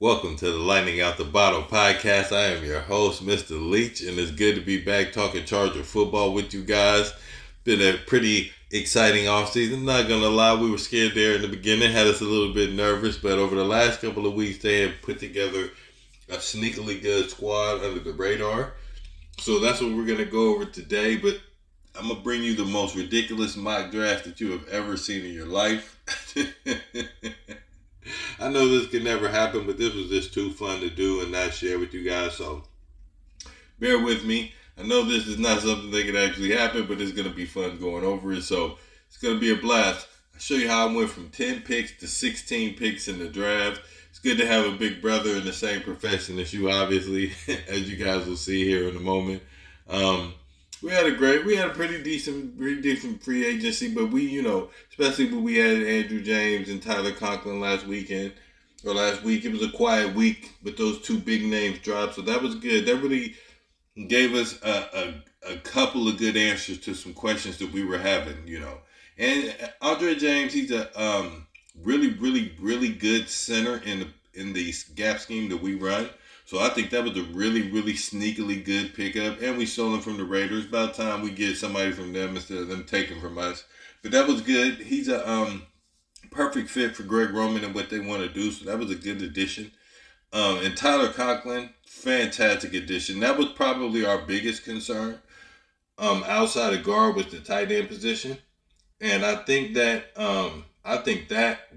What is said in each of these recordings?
Welcome to the Lightning Out the Bottle podcast. I am your host, Mr. Leach, and it's good to be back talking Charger football with you guys. Been a pretty exciting offseason. Not going to lie, we were scared there in the beginning, had us a little bit nervous, but over the last couple of weeks, they have put together a sneakily good squad under the radar. So that's what we're going to go over today, but I'm going to bring you the most ridiculous mock draft that you have ever seen in your life. I know this could never happen, but this was just too fun to do and not share with you guys. So bear with me. I know this is not something that could actually happen, but it's going to be fun going over it. So it's going to be a blast. I'll show you how I went from 10 picks to 16 picks in the draft. It's good to have a big brother in the same profession as you, obviously, as you guys will see here in a moment. We had a pretty decent free agency, but especially when we had Andrew James and Tyler Conklin last week, it was a quiet week, but those two big names dropped, so that was good. That really gave us a couple of good answers to some questions that we were having, And Andre James, he's a really good center in the gap scheme that we run. So I think that was a really sneakily good pickup. And we stole him from the Raiders. About time we get somebody from them instead of them taking from us. But that was good. He's a perfect fit for Greg Roman and what they want to do. So that was a good addition. And Tyler Conklin, fantastic addition. That was probably our biggest concern. Outside of guard was the tight end position. And I think that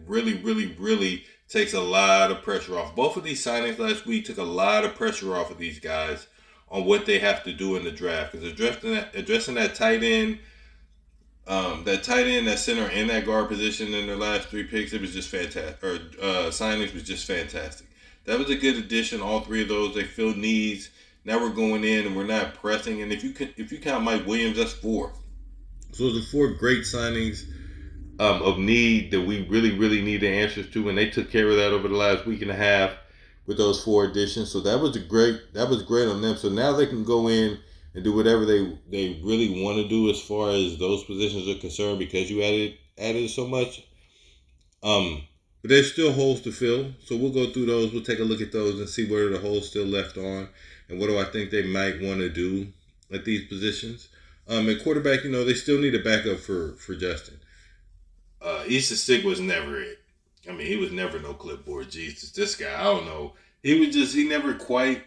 really takes a lot of pressure off. Both of these signings last week took a lot of pressure off of these guys on what they have to do in the draft. Because addressing that tight end, that center, and that guard position in their last three picks, it was just fantastic. Signings was just fantastic. That was a good addition. All three of those, they filled needs. Now we're going in and we're not pressing. And if you count Mike Williams, that's four. So those are four great signings of need that we really need the answers to, and they took care of that over the last week and a half with those four additions. So that was great on them. So now they can go in and do whatever they really want to do as far as those positions are concerned, because you added so much. But there's still holes to fill, so we'll go through those. We'll take a look at those and see where the holes still left on, and what do I think they might want to do at these positions. At quarterback, they still need a backup for Justin. Easton Stick was never it. I mean, he was never no clipboard Jesus. This guy, I don't know. He never quite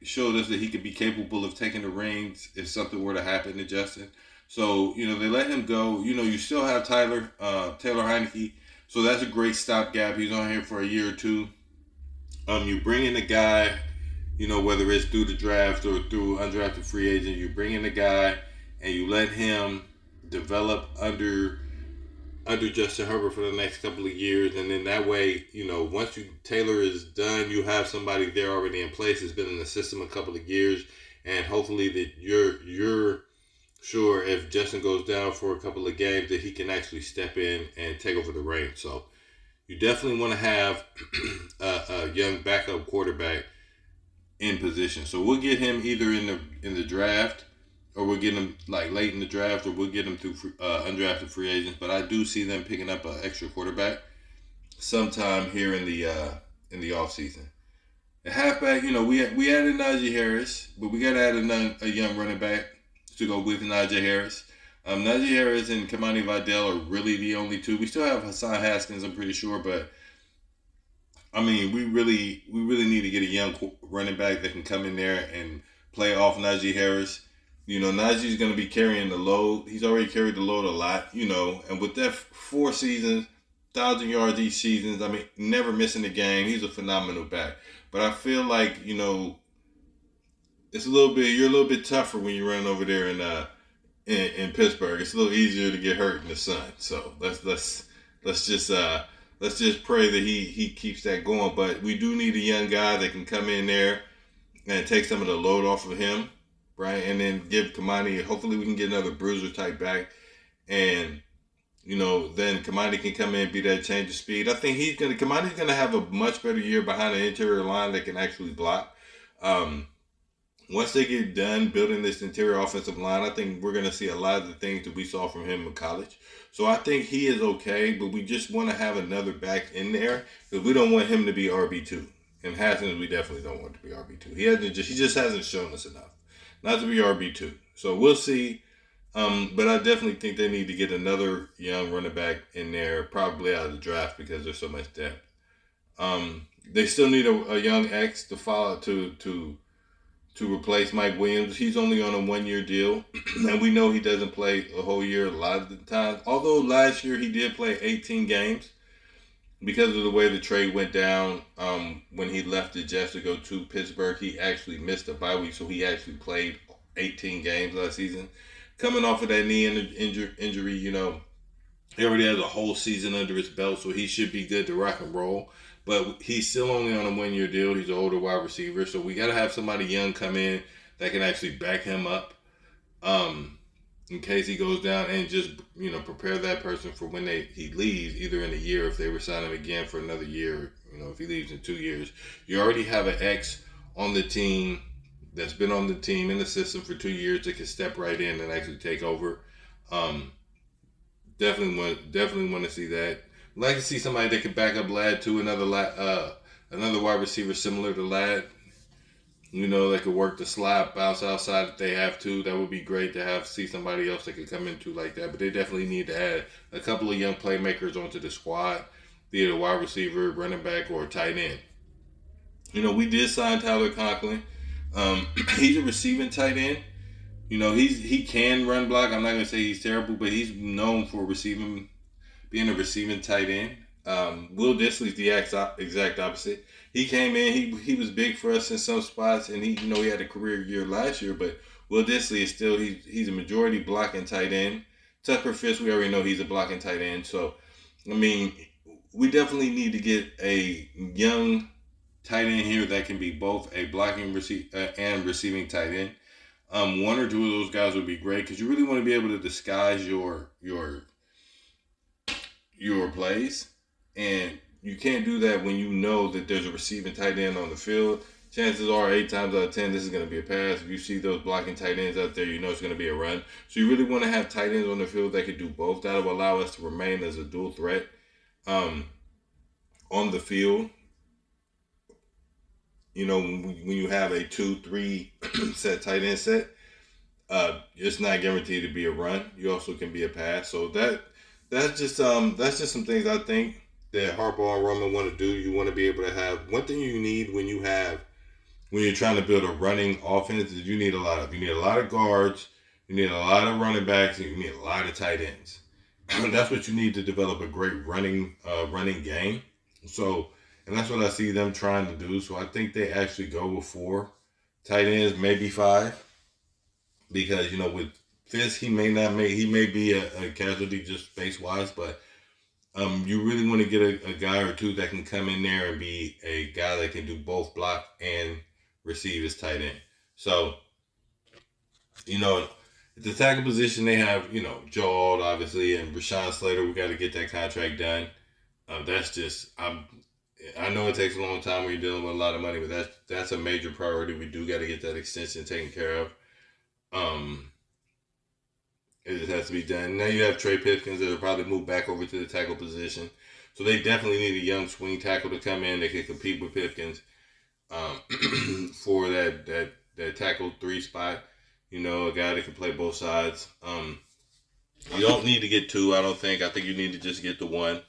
showed us that he could be capable of taking the reins if something were to happen to Justin. So, they let him go. You still have Taylor Heineke. So that's a great stopgap. He's on here for a year or two. You bring in a guy, whether it's through the draft or through undrafted free agent, you bring in a guy and you let him develop under Justin Herbert for the next couple of years, and then that way, once Taylor is done, you have somebody there already in place that's been in the system a couple of years, and hopefully that you're sure if Justin goes down for a couple of games that he can actually step in and take over the reins. So you definitely want to have a young backup quarterback in position. So we'll get him either in the draft, or we'll get him like late in the draft, or we'll get him through undrafted free agents. But I do see them picking up an extra quarterback sometime here in the offseason. At halfback, we added Najee Harris, but we got to add a young running back to go with Najee Harris. Najee Harris and Kamani Vidal are really the only two. We still have Hassan Haskins, I'm pretty sure, but I mean, we really need to get a young running back that can come in there and play off Najee Harris. Najee's going to be carrying the load. He's already carried the load a lot, and with that 4 seasons, 1,000 yards each season, I mean, never missing a game. He's a phenomenal back. But I feel like, it's you're a little bit tougher when you're running over there in Pittsburgh. It's a little easier to get hurt in the sun. So let's just pray that he keeps that going. But we do need a young guy that can come in there and take some of the load off of him. Right, and then give Kamani, hopefully we can get another bruiser type back, and then Kamani can come in and be that change of speed. I think Kamani's gonna have a much better year behind the interior line that can actually block. Once they get done building this interior offensive line, I think we're gonna see a lot of the things that we saw from him in college. So I think he is okay, but we just want to have another back in there because we don't want him to be RB2. And Haskins, we definitely don't want to be RB2. He just hasn't shown us enough not to be RB2. So we'll see. But I definitely think they need to get another young running back in there, probably out of the draft because there's so much depth. They still need a young X to follow to replace Mike Williams. He's only on a 1 year deal, and we know he doesn't play a whole year a lot of the time. Although last year he did play 18 games because of the way the trade went down. When he left the Jets to go to Pittsburgh, he actually missed a bye week, so he actually played 18 games last season. Coming off of that knee injury, he already has a whole season under his belt, so he should be good to rock and roll. But he's still only on a 1 year deal. He's an older wide receiver, so we got to have somebody young come in that can actually back him up in case he goes down, and just prepare that person for when he leaves, either in a year if they resign him again for another year. If he leaves in 2 years, you already have an X on the team that's been on the team in the system for 2 years that can step right in and actually take over. Definitely want to see that. I'd like to see somebody that could back up Ladd too, another wide receiver similar to Ladd. That could work the slot, bounce outside if they have to. That would be great to see somebody else that could come into like that. But they definitely need to add a couple of young playmakers onto the squad, be it a wide receiver, running back, or a tight end. We did sign Tyler Conklin. He's a receiving tight end. He can run block. I'm not gonna say he's terrible, but he's known for being a receiving tight end. Will Dissly's the exact opposite. He came in, he was big for us in some spots, and he had a career year last year. But Will Dissly is still he's a majority blocking tight end. Tucker Fisk, we already know he's a blocking tight end. So, we definitely need to get a young tight end here that can be both a blocking and receiving tight end. One or two of those guys would be great because you really want to be able to disguise your plays, and you can't do that when you know that there's a receiving tight end on the field. Chances are 8 times out of 10 this is going to be a pass. If you see those blocking tight ends out there, it's going to be a run. So you really want to have tight ends on the field that can do both. That will allow us to remain as a dual threat on the field. When you have a 2-3 set tight end set, it's not guaranteed to be a run. You also can be a pass. So that's just some things I think that Harbaugh and Roman want to do. You want to be able to have one thing you need when you're trying to build a running offense is you need a lot of guards, you need a lot of running backs, and you need a lot of tight ends. That's what you need to develop a great running game. So. And that's what I see them trying to do. So I think they actually go with 4 tight ends, maybe 5. Because, with Fisk, he may be a casualty just space-wise. But you really want to get a guy or two that can come in there and be a guy that can do both block and receive as tight end. So, at the tackle position, they have, Joe Alt, obviously, and Rashawn Slater. We got to get that contract done. I know it takes a long time when you're dealing with a lot of money, but that's a major priority. We do got to get that extension taken care of. It just has to be done. Now you have Trey Pipkins that'll probably move back over to the tackle position. So they definitely need a young swing tackle to come in that can compete with Pipkins for that tackle 3 spot. A guy that can play both sides. You don't need to get 2, I don't think. I think you need to just get the 1.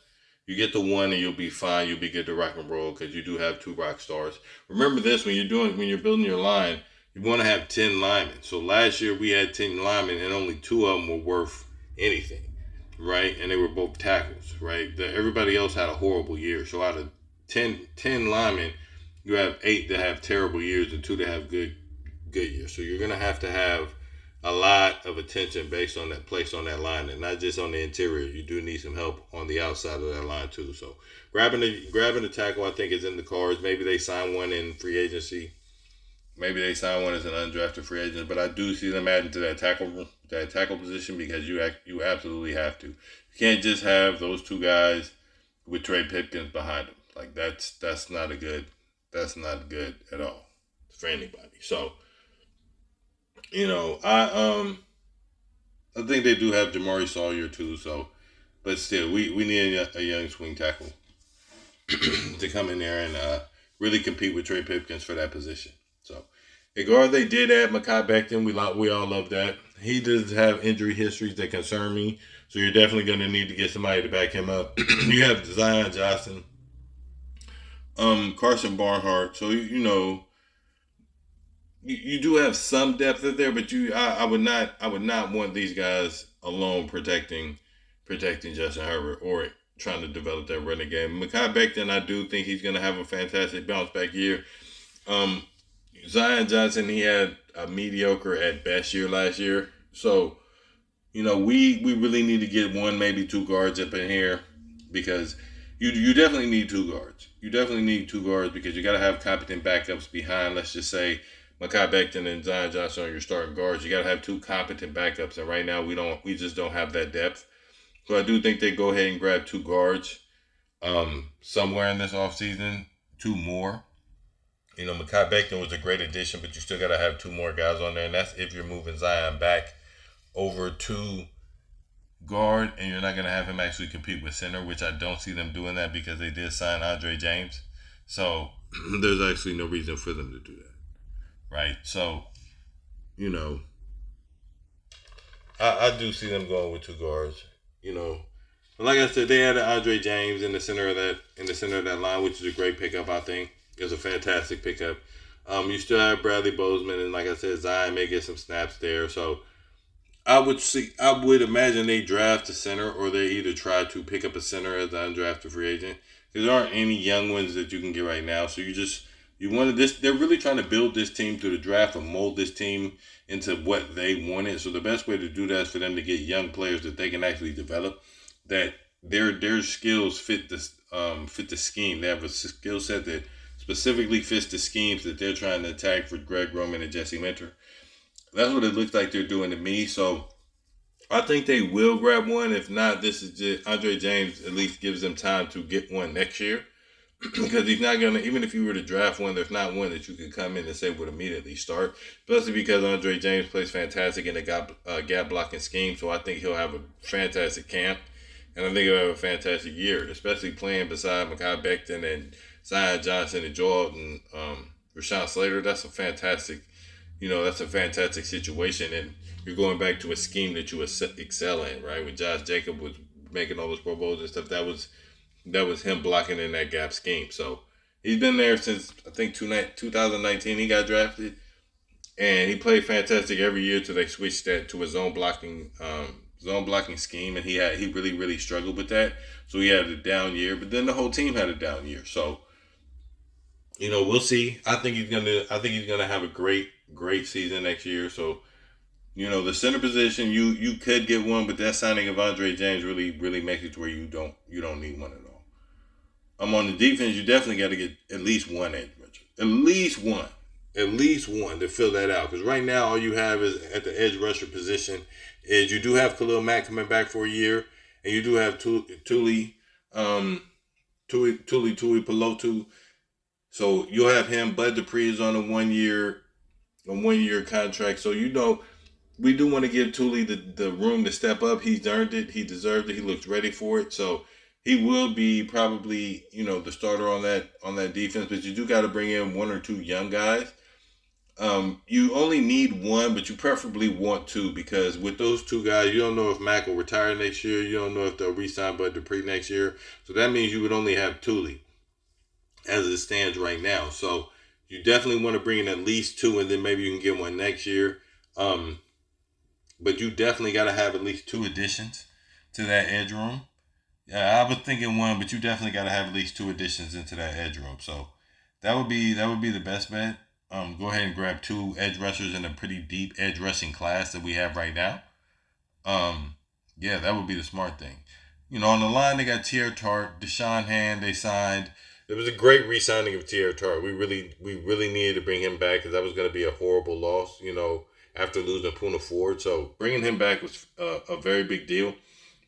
You get the 1 and you'll be fine. You'll be good to rock and roll because you do have 2 rock stars. Remember this, when you're building your line, you want to have 10 linemen. So last year we had 10 linemen and only 2 of them were worth anything, right? And they were both tackles, right? Everybody else had a horrible year. So out of 10 linemen, you have 8 that have terrible years and 2 that have good years. So you're going to have a lot of attention placed on that line, and not just on the interior. You do need some help on the outside of that line too. So grabbing the tackle, I think, is in the cards. Maybe they sign one in free agency. Maybe they sign one as an undrafted free agent. But I do see them adding to that tackle position because you absolutely have to. You can't just have those 2 guys with Trey Pipkins behind them. Like that's not good at all for anybody. So. I think they do have Jamari Sawyer too. So, but still, we need a young swing tackle to come in there and really compete with Trey Pipkins for that position. So, at guard, they did add Mekhi Becton. We all love that. He does have injury histories that concern me, so you're definitely going to need to get somebody to back him up. You have Zion Johnson, Carson Barnhart. So you do have some depth there, but I would not want these guys alone protecting Justin Herbert or trying to develop that running game. Mekhi Becton, I do think he's going to have a fantastic bounce back year. Zion Johnson, he had a mediocre at best year last year. So, we really need to get one, maybe two guards up in here because you definitely need two guards. You definitely need two guards because you got to have competent backups behind, let's just say, Mekhi Becton and Zion Johnson are your starting guards. You got to have two competent backups, and right now we just don't have that depth. So I do think they go ahead and grab two guards somewhere in this offseason, two more. Mekhi Becton was a great addition, but you still got to have two more guys on there, and that's if you're moving Zion back over to guard, and you're not going to have him actually compete with center, which I don't see them doing that because they did sign Andre James. So there's actually no reason for them to do that. Right, so, I do see them going with two guards. But like I said, they added Andre James in the center of that line, which is a great pickup. I think it's a fantastic pickup. You still have Bradley Bozeman, and like I said, Zion may get some snaps there. So I would imagine they draft a center, or they either try to pick up a center as an undrafted free agent. Because there aren't any young ones that you can get right now. So you wanted this. They're really trying to build this team through the draft and mold this team into what they wanted. So the best way to do that is for them to get young players that they can actually develop, that their skills fit the scheme. They have a skill set that specifically fits the schemes that they're trying to attack for Greg Roman and Jesse Minter. That's what it looks like they're doing to me. So I think they will grab one. If not, this is just Andre James at least gives them time to get one next year. Because he's not going to, even if you were to draft one, there's not one that you could come in and say would immediately start. Especially because Andre James plays fantastic in the gap blocking scheme. So I think he'll have a fantastic camp. And I think he'll have a fantastic year, especially playing beside Mekhi Becton and Zion Johnson and Joel and Rashawn Slater. That's a fantastic situation. And you're going back to a scheme that you excel in, right? When Josh Jacobs was making all those Pro Bowls and stuff, that was him blocking in that gap scheme. So he's been there since, I think, 2019 he got drafted. And he played fantastic every year till they switched that to a zone blocking scheme. And he really, really struggled with that. So he had a down year. But then the whole team had a down year. So, we'll see. I think he's gonna have a great season next year. So, the center position, you could get one, but that signing of Andre James really, really makes it to where you don't need one at all. On the defense, you definitely got to get at least one edge rusher. At least one to fill that out. Because right now, all you have is at the edge rusher position is you do have Khalil Mack coming back for a year, and you do have Tuli Pelotu. So you'll have him. Bud Dupree is on a one year contract. So we do want to give Tuli the room to step up. He's earned it. He deserved it. He looks ready for it. So he will be probably, the starter on that defense. But you do got to bring in one or two young guys. You only need one, but you preferably want two, because with those two guys, you don't know if Mack will retire next year. You don't know if they'll re-sign Bud Dupree next year. So that means you would only have Tuli as it stands right now. So you definitely want to bring in at least two, and then maybe you can get one next year. But you definitely got to have at least two additions to that edge room. Yeah, I was thinking one, but you definitely got to have at least two additions into that edge room. So that would be the best bet. Go ahead and grab two edge rushers in a pretty deep edge rushing class that we have right now. That would be the smart thing. On the line, they got Tier Tart, Deshaun Hand, they signed. It was a great re-signing of Tier Tart. We really needed to bring him back because that was going to be a horrible loss, after losing Poona Ford. So bringing him back was a very big deal.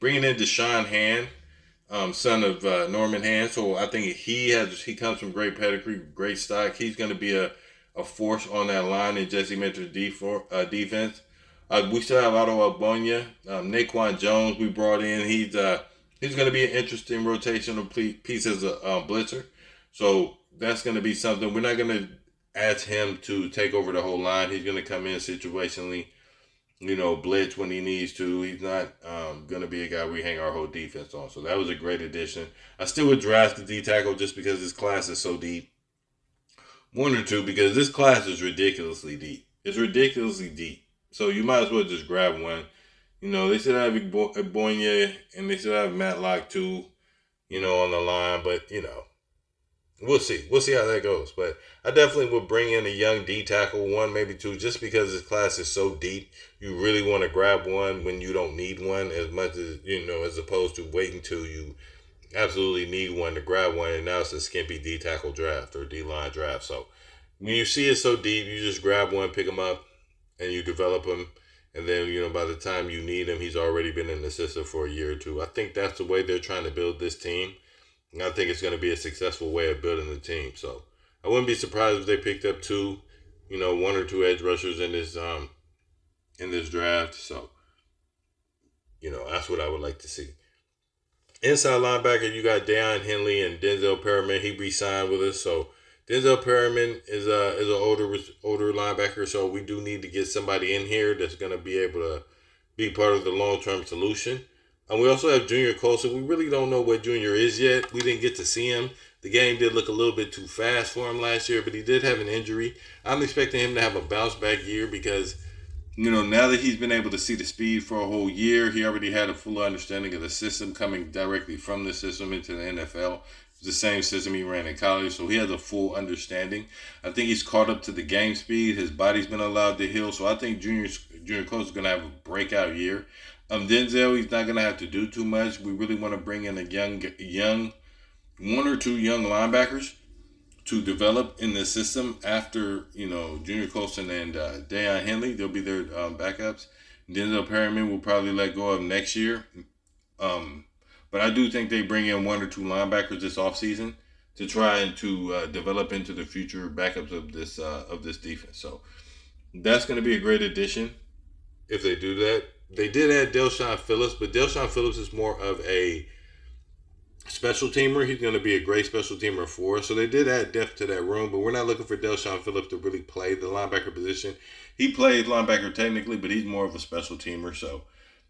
Bringing in Deshaun Hand, son of Norman Hand. So I think he comes from great pedigree, great stock. He's going to be a force on that line in Jesse Minter's defense. We still have Otto Agbonya, Naquan Jones we brought in. He's going to be an interesting rotational piece as a blitzer. So that's going to be something. We're not going to ask him to take over the whole line. He's going to come in situationally, blitz when he needs to. He's not going to be a guy we hang our whole defense on. So that was a great addition. I still would draft the D tackle just because this class is so deep. One or two, because this class is ridiculously deep. It's ridiculously deep. So you might as well just grab one. They should have Bonya and they should have Matlock too, on the line. But, we'll see. We'll see how that goes. But I definitely would bring in a young D tackle, one, maybe two, just because this class is so deep. You really want to grab one when you don't need one as much as, as opposed to waiting till you absolutely need one to grab one. And now it's a skimpy D tackle draft or D line draft. So when you see it so deep, you just grab one, pick them up, and you develop them. And then, by the time you need him, he's already been in the system for a year or two. I think that's the way they're trying to build this team. And I think it's going to be a successful way of building the team. So I wouldn't be surprised if they picked up one or two edge rushers in this draft. So, that's what I would like to see. Inside linebacker, you got Deion Henley and Denzel Perriman. He re-signed with us. So Denzel Perriman is an older linebacker. So we do need to get somebody in here that's going to be able to be part of the long-term solution. And we also have Junior Colson. We really don't know what Junior is yet. We didn't get to see him. The game did look a little bit too fast for him last year, but he did have an injury. I'm expecting him to have a bounce-back year because, now that he's been able to see the speed for a whole year, he already had a full understanding of the system coming directly from the system into the NFL. It's the same system he ran in college, so he has a full understanding. I think he's caught up to the game speed. His body's been allowed to heal, so I think Junior Colson is going to have a breakout year. Denzel, he's not going to have to do too much. We really want to bring in a young, one or two young linebackers to develop in the system after, Junior Colson and Deion Henley. They'll be their backups. Denzel Perriman will probably let go of next year. But I do think they bring in one or two linebackers this offseason to try and to develop into the future backups of this defense. So that's going to be a great addition if they do that. They did add Delshon Phillips, but Delshon Phillips is more of a special teamer. He's going to be a great special teamer for us. So they did add depth to that room, but we're not looking for Delshon Phillips to really play the linebacker position. He played linebacker technically, but he's more of a special teamer. So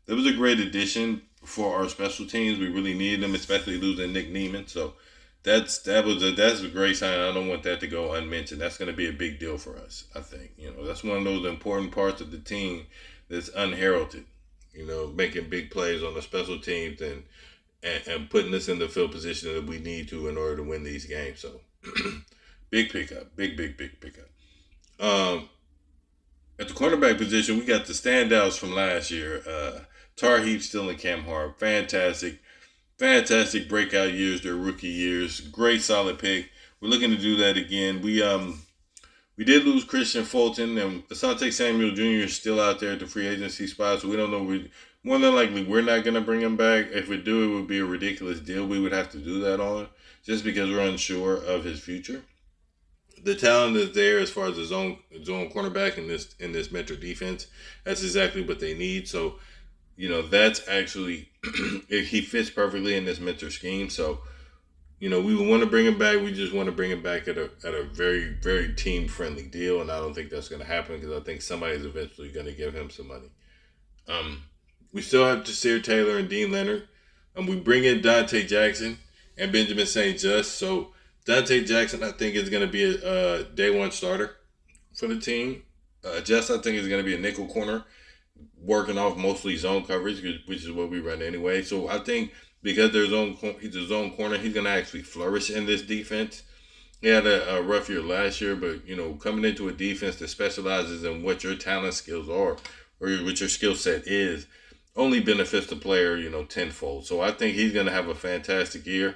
that was a great addition for our special teams. We really needed them, especially losing Nick Neiman. So that's a great sign. I don't want that to go unmentioned. That's going to be a big deal for us, I think. That's one of those important parts of the team that's unheralded. Making big plays on the special teams and putting us in the field position that we need to in order to win these games. So big pickup, big pickup. At the cornerback position, we got the standouts from last year. Tar Heap still in Cam Hart. Fantastic breakout years, their rookie years. Great solid pick. We're looking to do that again. We did lose Christian Fulton, and Asante Samuel Jr. is still out there at the free agency spot, so we don't know. More than likely, we're not going to bring him back. If we do, it would be a ridiculous deal we would have to do that on, just because we're unsure of his future. The talent is there as far as the zone cornerback in this Metro defense. That's exactly what they need. So, that's actually he fits perfectly in this Metro scheme. So, we would want to bring him back. We just want to bring him back at a very, very team-friendly deal, and I don't think that's going to happen because I think somebody's eventually going to give him some money. We still have Jasir Taylor and Dean Leonard, and we bring in Dante Jackson and Benjamin St. Just. So Dante Jackson, I think, is going to be a day one starter for the team. Just, I think, is going to be a nickel corner, working off mostly zone coverage, which is what we run anyway. So I think because he's a zone corner, he's going to actually flourish in this defense. He had a rough year last year, but, coming into a defense that specializes in what your talent skills are or what your skill set is only benefits the player, tenfold. So I think he's going to have a fantastic year.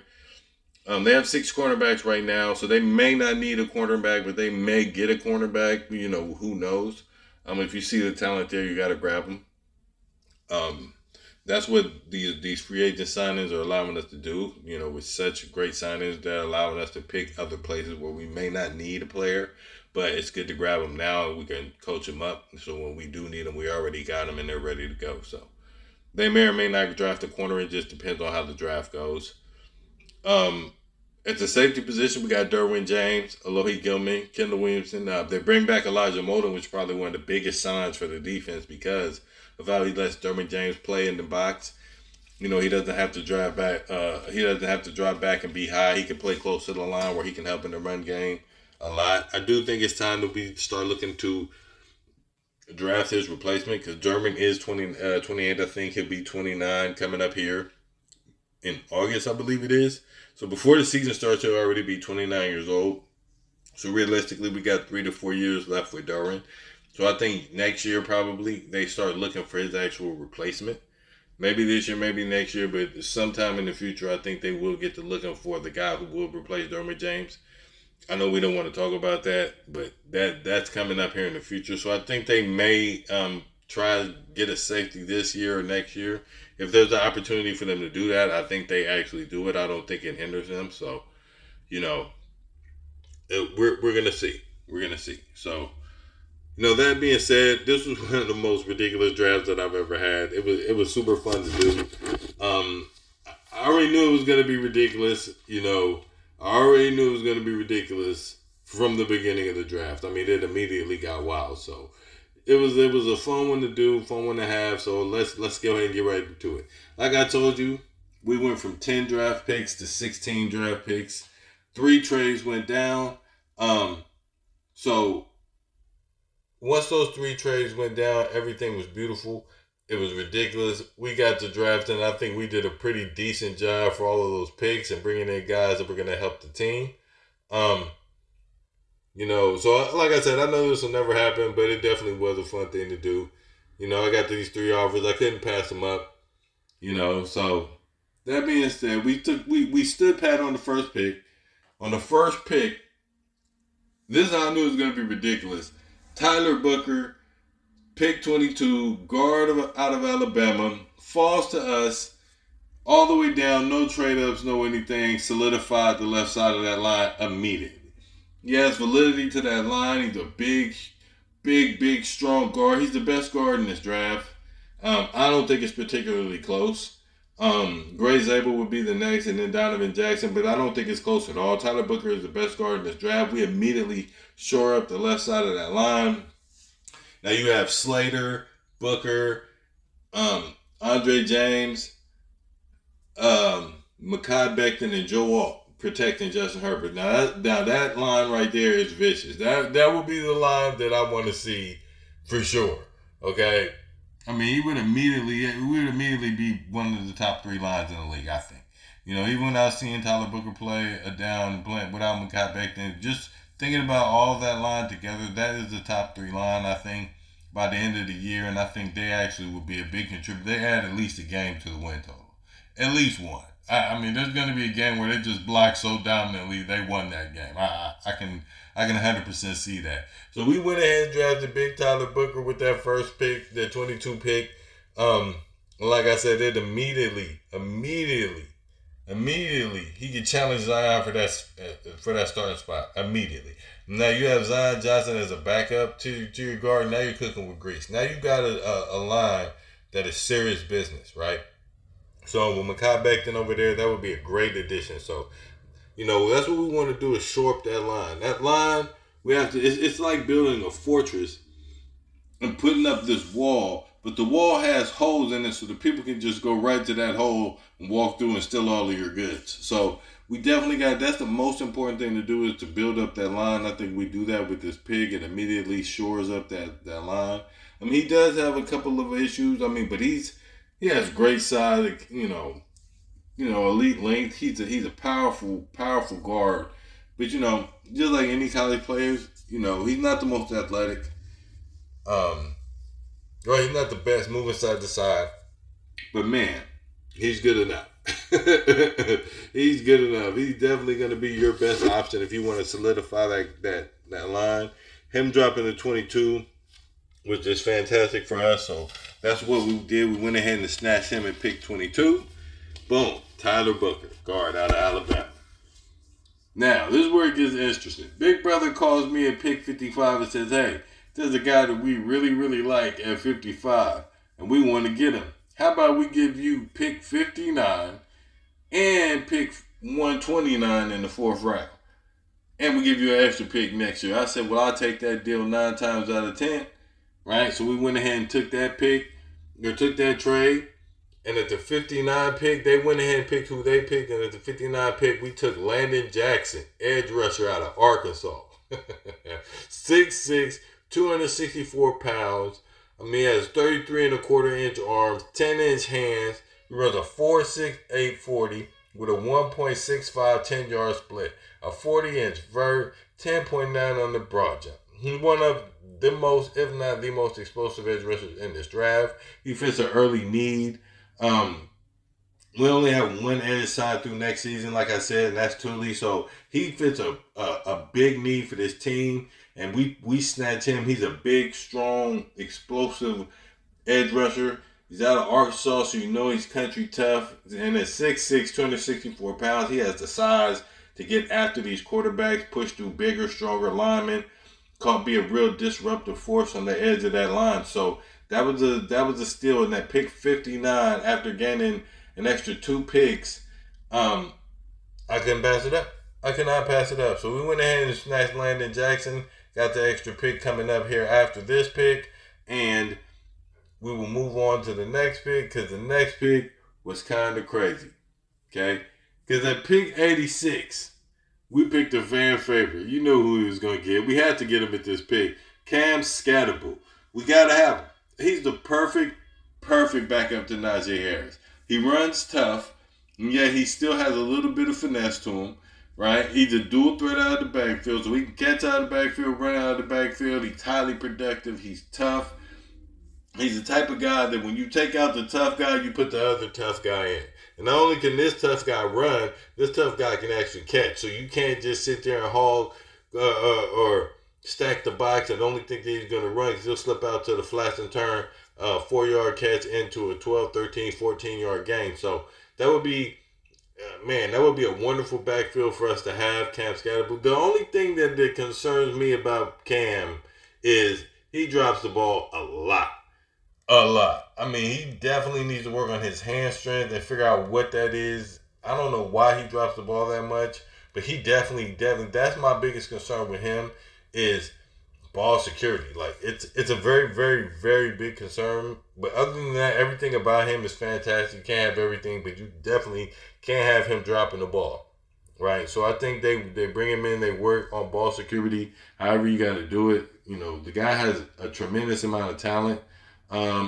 They have 6 cornerbacks right now, so they may not need a cornerback, but they may get a cornerback. Who knows? If you see the talent there, you got to grab them. That's what these free agent signings are allowing us to do, with such great signings, they're allowing us to pick other places where we may not need a player, but it's good to grab them now and we can coach them up. So when we do need them, we already got them and they're ready to go. So they may or may not draft a corner. It just depends on how the draft goes. At the safety position, we got Derwin James, Alohi Gilman, Kendall Williamson. They bring back Elijah Molden, which is probably one of the biggest signs for the defense because of how he lets Derwin James play in the box. You know, he doesn't have to drive back. He doesn't have to drive back and be high. He can play close to the line where he can help in the run game a lot. I do think it's time that we start looking to draft his replacement because Derwin is 28. I think he'll be 29 coming up here in August, I believe it is. So before the season starts, he'll already be 29 years old. So realistically, we got 3 to 4 years left with Derwin. So I think next year probably they start looking for his actual replacement. Maybe this year, maybe next year, but sometime in the future, I think they will get to looking for the guy who will replace Derwin James. I know we don't want to talk about that, but that's coming up here in the future. So I think they may try to get a safety this year or next year. If there's an opportunity for them to do that, I think they actually do it. I don't think it hinders them. So, you know, we're going to see. We're going to see. So, you know, that being said, this was one of the most ridiculous drafts that I've ever had. It was super fun to do. I already knew it was going to be ridiculous. You know, I already knew it was going to be ridiculous from the beginning of the draft. I mean, it immediately got wild. So it was a fun one to do, fun one to have. So let's go ahead and get right to it. Like I told you, we went from 10 draft picks to 16 draft picks. 3 trades went down. So once those 3 trades went down, everything was beautiful. It was ridiculous. We got to draft, and I think we did a pretty decent job for all of those picks and bringing in guys that were going to help the team. You know, so like I said, I know this will never happen, but it definitely was a fun thing to do. You know, I got these 3 offers. I couldn't pass them up. You know, so that being said, we stood pat on the first pick. On the first pick, this I knew it was going to be ridiculous. Tyler Booker, pick 22, guard out of Alabama, falls to us all the way down, no trade-ups, no anything, solidified the left side of that line immediately. He has validity to that line. He's a big, strong guard. He's the best guard in this draft. I don't think it's particularly close. Gray Zabel would be the next, and then Donovan Jackson, but I don't think it's close at all. Tyler Booker is the best guard in this draft. We immediately shore up the left side of that line. Now you have Slater, Booker, Andre James, Mekhi Becton, and Joe Alt protecting Justin Herbert. Now that line right there is vicious. That would be the line that I want to see for sure. Okay, I mean he would immediately be one of the top 3 lines in the league. I think. You know, even without seeing Tyler Booker play a down blend without Mekhi Becton, just thinking about all that line together, that is the top 3 line, I think, by the end of the year, and I think they actually will be a big contributor. They add at least a game to the win total. At least one. I mean, there's going to be a game where they just block so dominantly they won that game. I can 100% see that. So we went ahead and drafted Big Tyler Booker with that first pick, the 22 pick. Like I said, it immediately, he could challenge Zion for that starting spot immediately. Now you have Zion Johnson as a backup to your guard. Now you're cooking with grease. Now you got a line that is serious business, right? So with Mekhi Becton over there, that would be a great addition. So, you know, that's what we want to do is shore up that line. That line, we have to. It's like building a fortress and putting up this wall. But the wall has holes in it so the people can just go right to that hole and walk through and steal all of your goods. So we definitely that's the most important thing to do is to build up that line. I think we do that with this pick. It immediately shores up that line. I mean, he does have a couple of issues. I mean, but he has great size, you know, elite length. He's a powerful guard. But, you know, just like any college players, you know, he's not the most athletic. Well, he's not the best moving side to side, but man, he's good enough. He's good enough. He's definitely going to be your best option if you want to solidify that line. Him dropping to 22 was just fantastic for us. So that's what we did. We went ahead and snatched him at pick 22. Boom, Tyler Booker, guard out of Alabama. Now, this is where it gets interesting. Big brother calls me at pick 55 and says, hey, there's a guy that we really, really like at 55, and we want to get him. How about we give you pick 59 and pick 129 in the fourth round. And we give you an extra pick next year. I said, well, I'll take that deal 9 times out of 10. Right? So we went ahead and took that pick, or took that trade. And at the 59 pick, they went ahead and picked who they picked. And at the 59 pick, we took Landon Jackson, edge rusher out of Arkansas. 6'6", 264 pounds. I mean, he has 33 and a quarter inch arms, 10-inch hands. He runs a 4.6 840 with a 1.65 10-yard split, a 40-inch vert, 10.9 on the broad jump. He's one of the most, if not the most explosive edge rushers in this draft. He fits an early need. We only have one edge signed through next season, like I said, and that's Tully. So he fits a big need for this team, and we snatch him. He's a big, strong, explosive edge rusher. He's out of Arkansas, so you know he's country tough. And at 6'6", 264 pounds, he has the size to get after these quarterbacks, push through bigger, stronger linemen, be a real disruptive force on the edge of that line. So that was a steal in that pick 59 after gaining an extra 2 picks. I couldn't pass it up. I could not pass it up. So we went ahead and snatched Landon Jackson, got the extra pick coming up here after this pick, and we will move on to the next pick because the next pick was kind of crazy. Okay? Because at pick 86, we picked a fan favorite. You know who he was going to get. We had to get him at this pick. Cam Scatterbull. We got to have him. He's the perfect backup to Najee Harris. He runs tough, and yet he still has a little bit of finesse to him, right? He's a dual threat out of the backfield, so he can catch out of the backfield, run out of the backfield. He's highly productive. He's tough. He's the type of guy that when you take out the tough guy, you put the other tough guy in. And not only can this tough guy run, this tough guy can actually catch. So you can't just sit there and hog or stack the box and only think that he's going to run because he'll slip out to the flats and turn 4-yard catch into a 12, 13, 14-yard gain. So that would be, that would be a wonderful backfield for us to have, Cam Scatterbull. The only thing that concerns me about Cam is he drops the ball a lot. A lot. I mean, he definitely needs to work on his hand strength and figure out what that is. I don't know why he drops the ball that much, but he definitely, that's my biggest concern with him is ball security. Like, it's a very, very, very big concern. But other than that, everything about him is fantastic. You can't have everything, but you definitely can't have him dropping the ball, right? So I think they bring him in, they work on ball security, however you got to do it. You know, the guy has a tremendous amount of talent.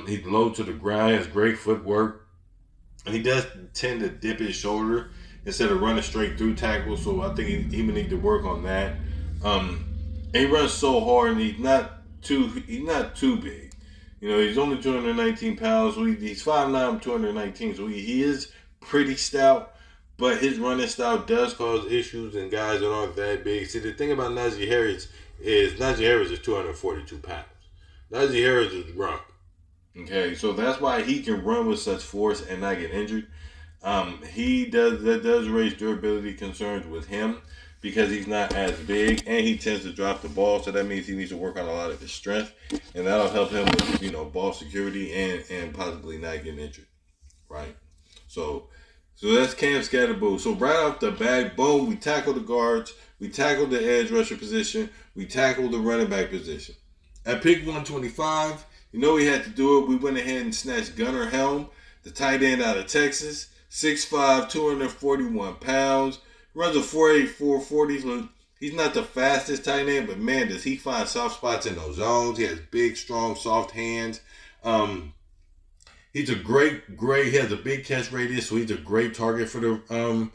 He's low to the ground. He has great footwork. And he does tend to dip his shoulder instead of running straight through tackles. So I think he would need to work on that. And he runs so hard, and he's not too big. You know, he's only 219 pounds. So he's 5'9", 219. So he is pretty stout. But his running style does cause issues in guys that aren't that big. See, the thing about Najee Harris is 242 pounds. Najee Harris is grumpy. Okay, so that's why he can run with such force and not get injured. That does raise durability concerns with him because he's not as big and he tends to drop the ball. So that means he needs to work on a lot of his strength, and that'll help him with ball security and possibly not getting injured, right? So that's Cam Scatterbull. So right off the bat, boom, we tackle the guards, we tackle the edge rusher position, we tackle the running back position. At pick 125. You know he had to do it. We went ahead and snatched Gunnar Helm, the tight end out of Texas. 6'5", 241 pounds. Runs a 4.8, 440. So he's not the fastest tight end, but man, does he find soft spots in those zones. He has big, strong, soft hands. He's a great, he has a big catch radius, so he's a great target for the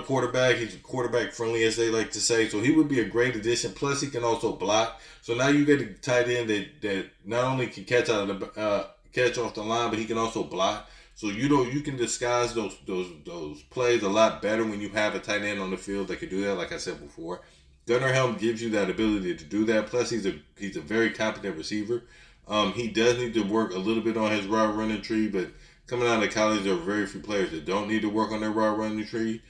quarterback. He's quarterback friendly, as they like to say. So he would be a great addition. Plus, he can also block. So now you get a tight end that not only can catch catch off the line, but he can also block. So you can disguise those plays a lot better when you have a tight end on the field that can do that. Like I said before, Gunnar Helm gives you that ability to do that. Plus, he's a very competent receiver. He does need to work a little bit on his route running tree, but coming out of college, there are very few players that don't need to work on their route running tree.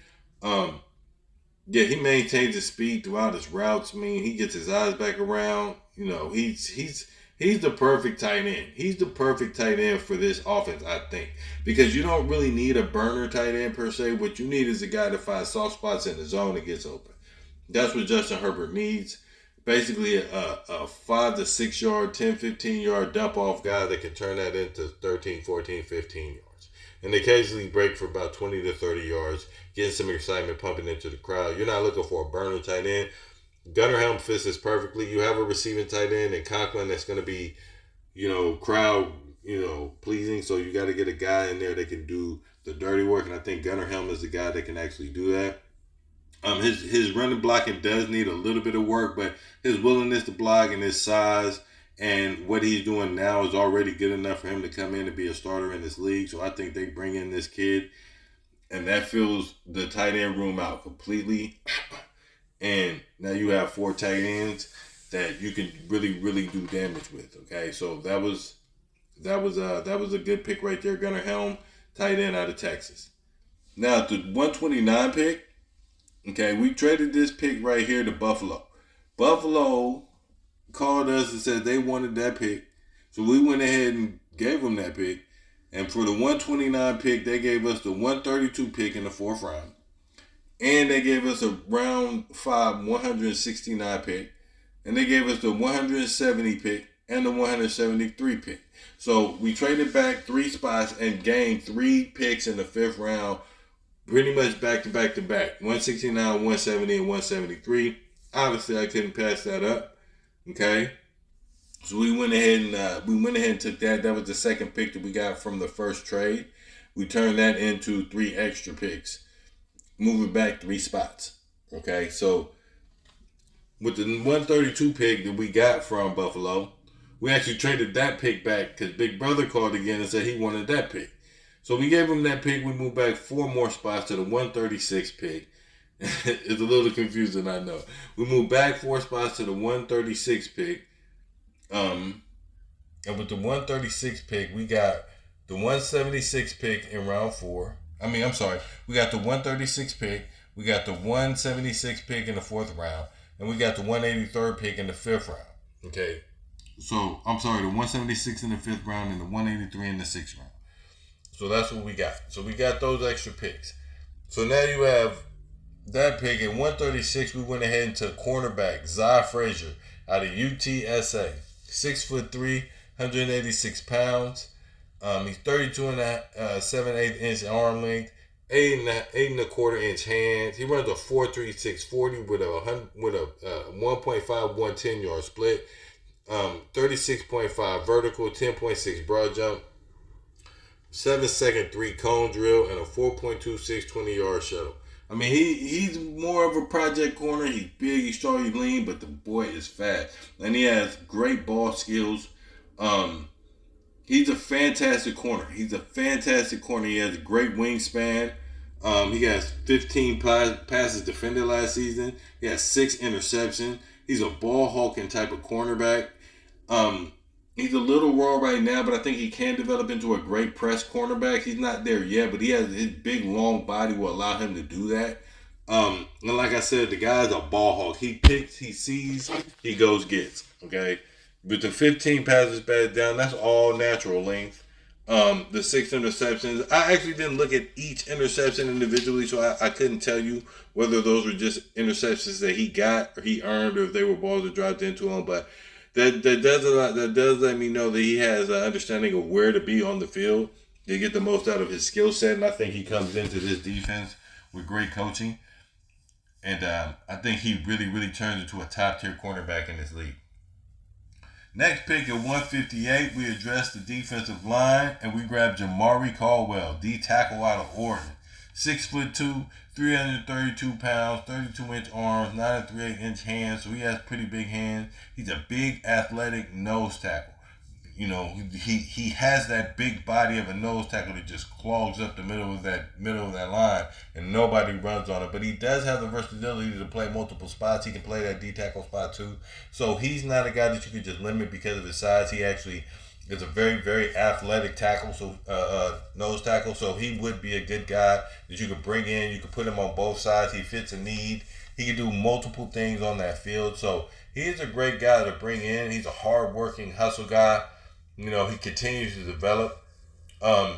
He maintains his speed throughout his routes. I mean, he gets his eyes back around. You know, he's He's the perfect tight end. He's the perfect tight end for this offense, I think, because you don't really need a burner tight end per se. What you need is a guy to find soft spots in the zone and gets open. That's what Justin Herbert needs. Basically, a 5 to 6 yard, 10, 15 yard dump off guy that can turn that into 13, 14, 15 yards. And occasionally break for about 20 to 30 yards, getting some excitement pumping into the crowd. You're not looking for a burner tight end. Gunnar Helm fits this perfectly. You have a receiving tight end and Conklin that's going to be, crowd, pleasing. So you got to get a guy in there that can do the dirty work. And I think Gunnar Helm is the guy that can actually do that. His running blocking does need a little bit of work, but his willingness to block and his size and what he's doing now is already good enough for him to come in and be a starter in this league. So I think they bring in this kid, and that fills the tight end room out completely. And now you have 4 tight ends that you can really, really do damage with. Okay, so that was a good pick right there, Gunnar Helm, tight end out of Texas. Now the 129 pick. Okay, we traded this pick right here to Buffalo. Buffalo called us and said they wanted that pick. So we went ahead and gave them that pick. And for the 129 pick, they gave us the 132 pick in the 4th round. And they gave us a round 5 169 pick. And they gave us the 170 pick and the 173 pick. So we traded back 3 spots and gained 3 picks in the 5th round. Pretty much back to back to back. 169, 170, and 173. Obviously, I couldn't pass that up. Okay. So we went ahead and took that. That was the second pick that we got from the first trade. We turned that into 3 extra picks, moving back 3 spots. Okay. So with the 132 pick that we got from Buffalo, we actually traded that pick back because Big Brother called again and said he wanted that pick. So we gave him that pick. We moved back 4 more spots to the 136 pick. It's a little confusing, I know. We moved back 4 spots to the 136 pick. And with the 136 pick, we got the 176 pick in round 4. We got the 136 pick. We got the 176 pick in the 4th round. And we got the 183rd pick in the 5th round. Okay. So, the 176 in the 5th round and the 183 in the 6th round. So that's what we got. So we got those extra picks. So now you have that pick at 136. We went ahead and took cornerback Zy Frazier out of UTSA. 6'3", 186 pounds. He's 32 and a 7/8 inch arm length, 8 and a quarter inch hands. He runs a 4.36 40 with a 1.5 110 yard split. 36.5 vertical, 10.6 broad jump. 7-second 3 cone drill and a 4.26 20-yard shuttle. He's more of a project corner. He's big, he's strong, he's lean, but the boy is fast. And he has great ball skills. He's a fantastic corner. He has a great wingspan. He has 15 passes defended last season. He has 6 interceptions. He's a ball hawking type of cornerback. He's a little raw right now, but I think he can develop into a great press cornerback. He's not there yet, but his big, long body will allow him to do that. And like I said, the guy's a ball hawk. He picks, he sees, he goes, gets. Okay? With the 15 passes batted down, that's all natural length. The 6 interceptions, I actually didn't look at each interception individually, so I couldn't tell you whether those were just interceptions that he got or he earned or if they were balls that dropped into him, but That does let me know that he has an understanding of where to be on the field to get the most out of his skill set, and I think he comes into this defense with great coaching, and I think he really, really turns into a top-tier cornerback in this league. Next pick at 158, we address the defensive line, and we grab Jamari Caldwell, D tackle out of Oregon. 6'2", 332 pounds, 32-inch arms, 9 3/8 inch hands, so he has pretty big hands. He's a big, athletic nose tackle. He has that big body of a nose tackle that just clogs up the middle of that line, and nobody runs on it. But he does have the versatility to play multiple spots. He can play that D tackle spot too. So he's not a guy that you could just limit because of his size. He actually is a very, very athletic tackle, nose tackle. So he would be a good guy that you could bring in. You could put him on both sides. He fits a need. He can do multiple things on that field. So He is a great guy to bring in. He's a hard-working hustle guy. He continues to develop. Um,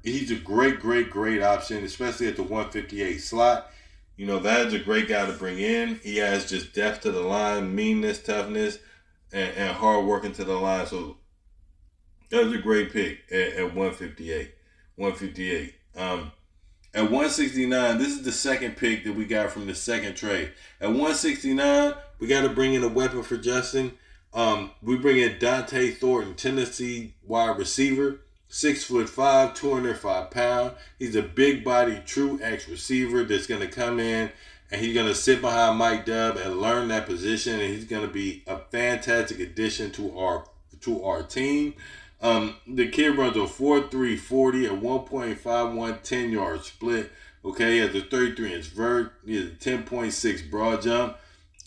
he's a great option, especially at the 158 slot. That is a great guy to bring in. He has just depth to the line, meanness, toughness, and hard working to the line. So that was a great pick at 158. 158. At 169, this is the second pick that we got from the second trade. At 169, we got to bring in a weapon for Justin. We bring in Dante Thornton, Tennessee wide receiver, 6'5", 205 pounds. He's a big body, true X receiver that's going to come in and he's going to sit behind Mike Dub and learn that position, and he's going to be a fantastic addition to our team. The kid runs a 4.3 40 at 1.51 10-yard split. Okay, he has a 33-inch vert. He has a 10.6 broad jump.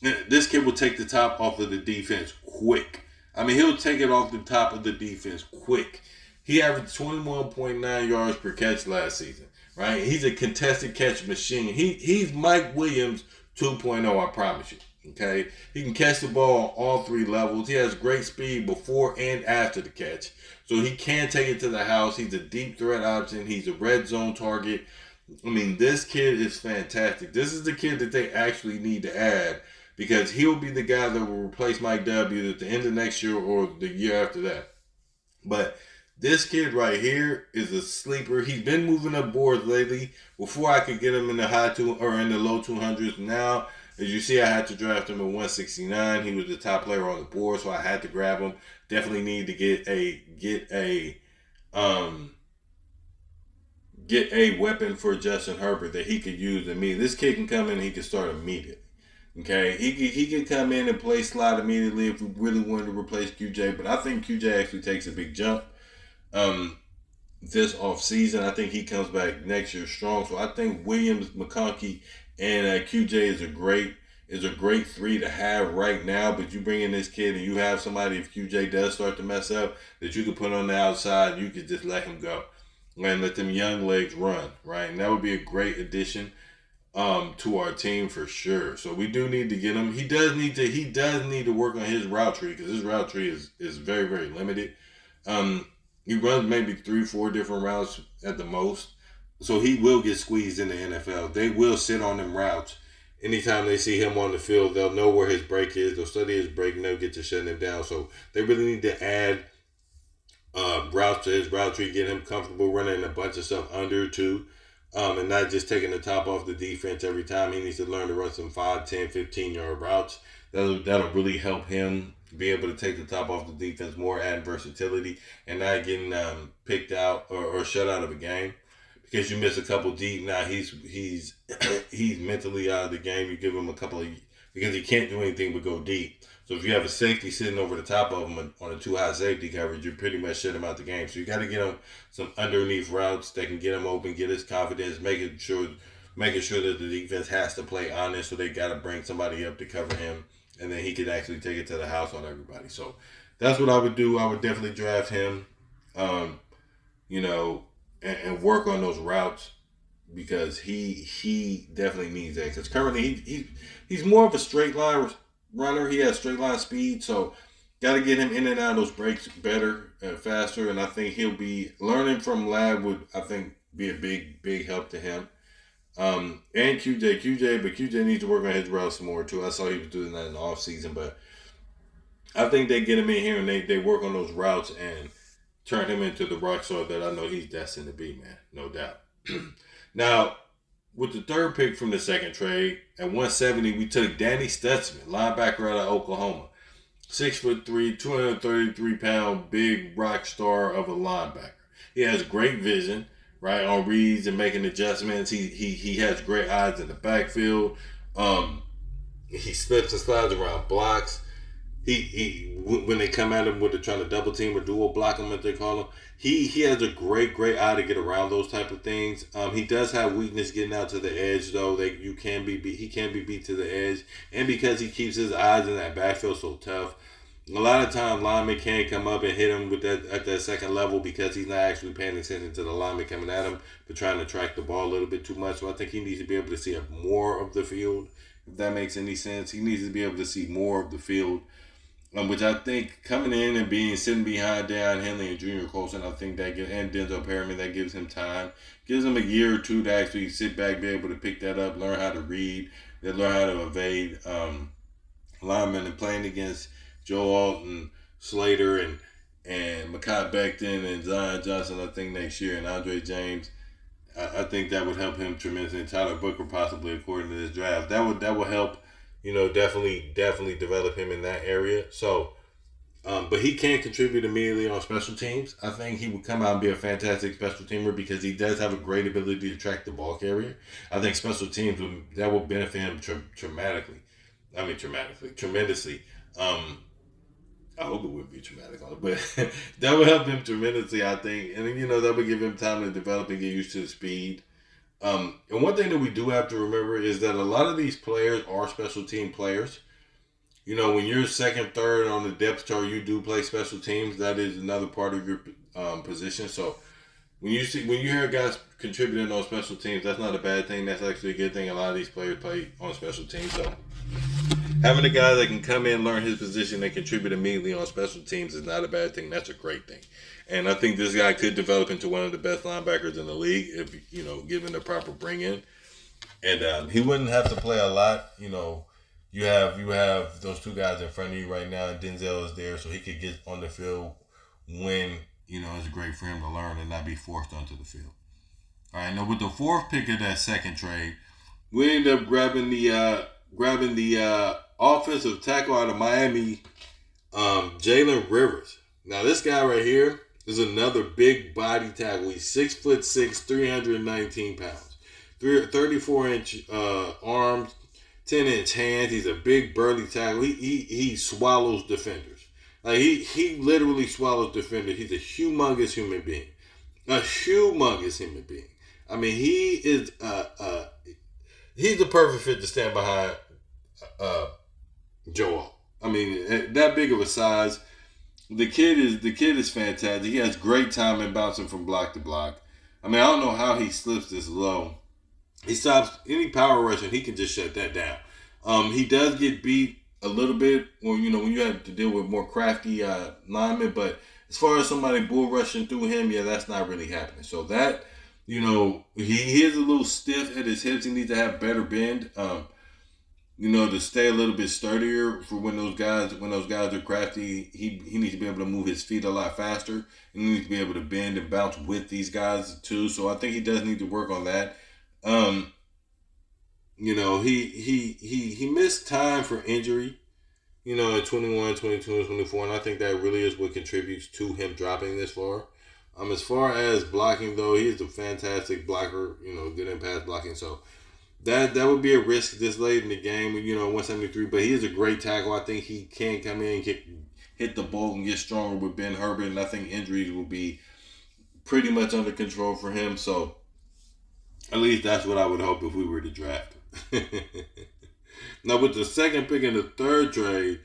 This kid will take the top off of the defense quick. I mean, he'll take it off the top of the defense quick. He averaged 21.9 yards per catch last season, right? He's a contested catch machine. He's Mike Williams 2.0, I promise you. Okay, he can catch the ball all three levels. He has great speed before and after the catch, so he can take it to the house. He's a deep threat option. He's a red zone target. I mean, this kid is fantastic. This is the kid that they actually need to add because he'll be the guy that will replace Mike W. at the end of next year or the year after that. But this kid right here is a sleeper. He's been moving up boards lately. Before I could get him in the in the low 200s. Now, as you see, I had to draft him at 169. He was the top player on the board, so I had to grab him. Definitely need to get a weapon for Justin Herbert that he could use immediately. This kid can come in, he can start immediately. Okay, he can come in and play slot immediately if we really wanted to replace QJ. But I think QJ actually takes a big jump this off season. I think he comes back next year strong. So I think Williams, McConkey, and QJ is a great three to have right now. But you bring in this kid and you have somebody, if QJ does start to mess up, that you could put on the outside. You could just let him go and let them young legs run, right? And that would be a great addition to our team for sure. So we do need to get him. He does need to work on his route tree because his route tree is very, very limited. He runs maybe 3-4 different routes at the most. So he will get squeezed in the NFL. They will sit on them routes. Anytime they see him on the field, they'll know where his break is. They'll study his break and they'll get to shutting him down. So they really need to add routes to his route tree, get him comfortable running a bunch of stuff under too, and not just taking the top off the defense every time. He needs to learn to run some 5, 10, 15-yard routes. That'll really help him be able to take the top off the defense more, add versatility, and not getting picked out or shut out of a game. Because you miss a couple deep, now he's mentally out of the game. You give him a couple of, because he can't do anything but go deep. So if you have a safety sitting over the top of him on a too high safety coverage, you pretty much shut him out the game. So you got to get him some underneath routes that can get him open, get his confidence, making sure that the defense has to play honest. So they got to bring somebody up to cover him, and then he could actually take it to the house on everybody. So that's what I would do. I would definitely draft him. And work on those routes because he definitely needs that. Because currently he's more of a straight line runner. He has straight line speed, so got to get him in and out of those breaks better and faster. And I think he'll be learning from Lab would, I think, be a big help to him. And QJ needs to work on his routes some more too. I saw he was doing that in the off season, but I think they get him in here and they work on those routes and turn him into the rock star that I know he's destined to be, man. No doubt. Now, with the third pick from the second trade, at 170, we took Danny Stutzman, linebacker out of Oklahoma. 6'3", 233-pound, big rock star of a linebacker. He has great vision, right, on reads and making adjustments. He has great eyes in the backfield. He slips and slides around blocks. He when they come at him with trying to double team or dual block him, as they call him, he has a great eye to get around those type of things. He does have weakness getting out to the edge though. He can be beat to the edge, and because he keeps his eyes in that backfield so tough, a lot of times linemen can come up and hit him with that at that second level because he's not actually paying attention to the lineman coming at him, but trying to track the ball a little bit too much. So I think he needs to be able to see more of the field if that makes any sense. He needs to be able to see more of the field, which I think coming in and being sitting behind Deion Henley and Junior Colson, I think that and Denzel Perryman, that gives him time, gives him a year or two to actually sit back, be able to pick that up, learn how to read, then learn how to evade linemen, and playing against Joe Alton, Slater, and Mekhi Becton and Zion Johnson. I think next year, and Andre James. I think that would help him tremendously. And Tyler Booker possibly, according to this draft, that would help. Definitely develop him in that area. So, but he can't contribute immediately on special teams. I think he would come out and be a fantastic special teamer because he does have a great ability to track the ball carrier. I think special teams will benefit him tremendously. I hope it wouldn't be traumatic on it, but that would help him tremendously, I think. And that would give him time to develop and get used to the speed. And one thing that we do have to remember is that a lot of these players are special team players. When you're second, third on the depth chart, you do play special teams. That is another part of your position. So when you hear guys contributing on special teams, that's not a bad thing. That's actually a good thing. A lot of these players play on special teams. So having a guy that can come in, learn his position, and contribute immediately on special teams is not a bad thing. That's a great thing. And I think this guy could develop into one of the best linebackers in the league if, given the proper bring-in. And he wouldn't have to play a lot. You have those two guys in front of you right now, and Denzel is there, so he could get on the field when, it's great for him to learn and not be forced onto the field. All right, now with the fourth pick of that second trade, we ended up grabbing the offensive tackle out of Miami, Jalen Rivers. Now this guy right here is another big body tackle. He's 6'6", 319 pounds, 34-inch arms, 10-inch hands. He's a big burly tackle. He swallows defenders. Like he literally swallows defenders. He's a humongous human being. I mean, he is he's the perfect fit to stand behind Joel. I mean, that big of a size. The kid is fantastic. He has great timing bouncing from block to block. I mean, I don't know how he slips this low. He stops any power rush and he can just shut that down. He does get beat a little bit when you have to deal with more crafty linemen, but as far as somebody bull rushing through him, yeah, that's not really happening. So that, he is a little stiff at his hips. He needs to have better bend. To stay a little bit sturdier for when those guys are crafty. He needs to be able to move his feet a lot faster. And he needs to be able to bend and bounce with these guys too. So I think he does need to work on that. He missed time for injury, at 21, 22, and 24. And I think that really is what contributes to him dropping this far. As far as blocking though, he is a fantastic blocker, good in pass blocking. So that would be a risk this late in the game, 173. But he is a great tackle. I think he can come in and hit the ball and get stronger with Ben Herbert. And I think injuries will be pretty much under control for him. So at least that's what I would hope if we were to draft him. Now with the second pick in the third trade,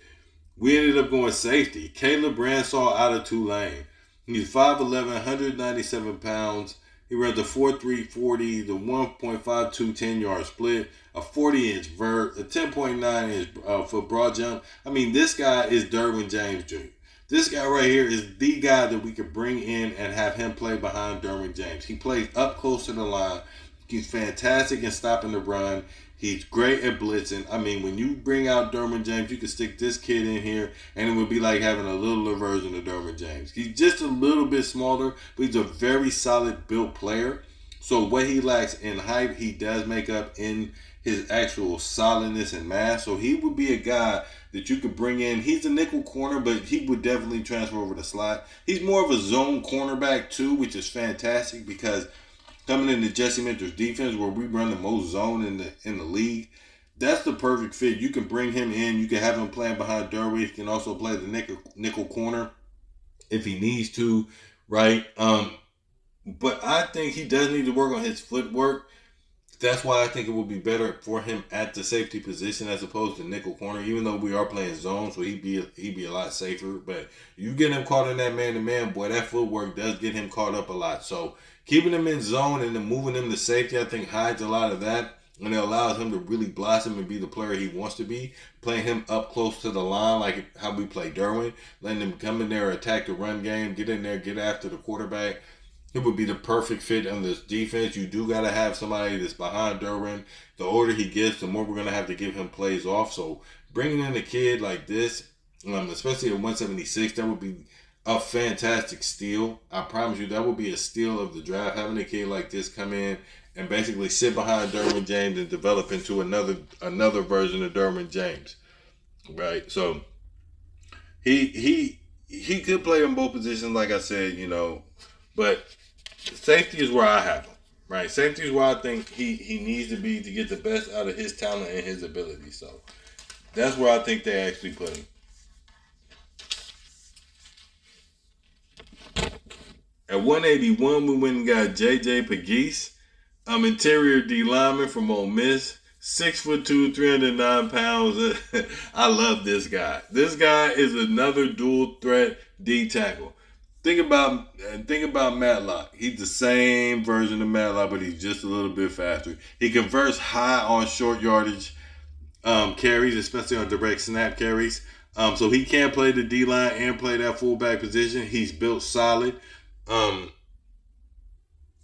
we ended up going safety. Caleb Bransall out of Tulane. He's 5'11", 197 pounds. He runs a 4.3 40, the 1.52 10-yard split, a 40-inch vert, a 10.9-inch foot broad jump. I mean, this guy is Derwin James Jr. This guy right here is the guy that we could bring in and have him play behind Derwin James. He plays up close to the line. He's fantastic in stopping the run. He's great at blitzing. I mean, when you bring out Derwin James, you can stick this kid in here, and it would be like having a littler version of Derwin James. He's just a little bit smaller, but he's a very solid built player. So what he lacks in height, he does make up in his actual solidness and mass. So he would be a guy that you could bring in. He's a nickel corner, but he would definitely transfer over the slot. He's more of a zone cornerback too, which is fantastic because coming into Jesse Minter's defense, where we run the most zone in the league, that's the perfect fit. You can bring him in. You can have him playing behind Derwin. He can also play the nickel corner if he needs to, right? But I think he does need to work on his footwork. That's why I think it would be better for him at the safety position as opposed to nickel corner, even though we are playing zone, so he'd be a lot safer. But you get him caught in that man-to-man, boy, that footwork does get him caught up a lot. So keeping him in zone and then moving him to safety, I think hides a lot of that. and it allows him to really blossom and be the player he wants to be. Playing him up close to the line, like how we play Derwin, letting him come in there, attack the run game, get in there, get after the quarterback. It would be the perfect fit on this defense. You do got to have somebody that's behind Derwin. The older he gets, the more we're going to have to give him plays off. So bringing in a kid like this, especially at 176, that would be a fantastic steal. I promise you, that would be a steal of the draft. Having a kid like this come in and basically sit behind Derwin James and develop into another version of Derwin James, right? So he could play in both positions, like I said, but safety is where I have him, right? Safety is where I think he needs to be to get the best out of his talent and his ability. So that's where I think they actually put him. At 181, we went and got J.J. Pegues, interior D lineman from Ole Miss, 6'2", 309 pounds. I love this guy. This guy is another dual threat D tackle. Think about Matlock. He's the same version of Matlock, but he's just a little bit faster. He converts high on short yardage carries, especially on direct snap carries. So he can play the D line and play that fullback position. He's built solid.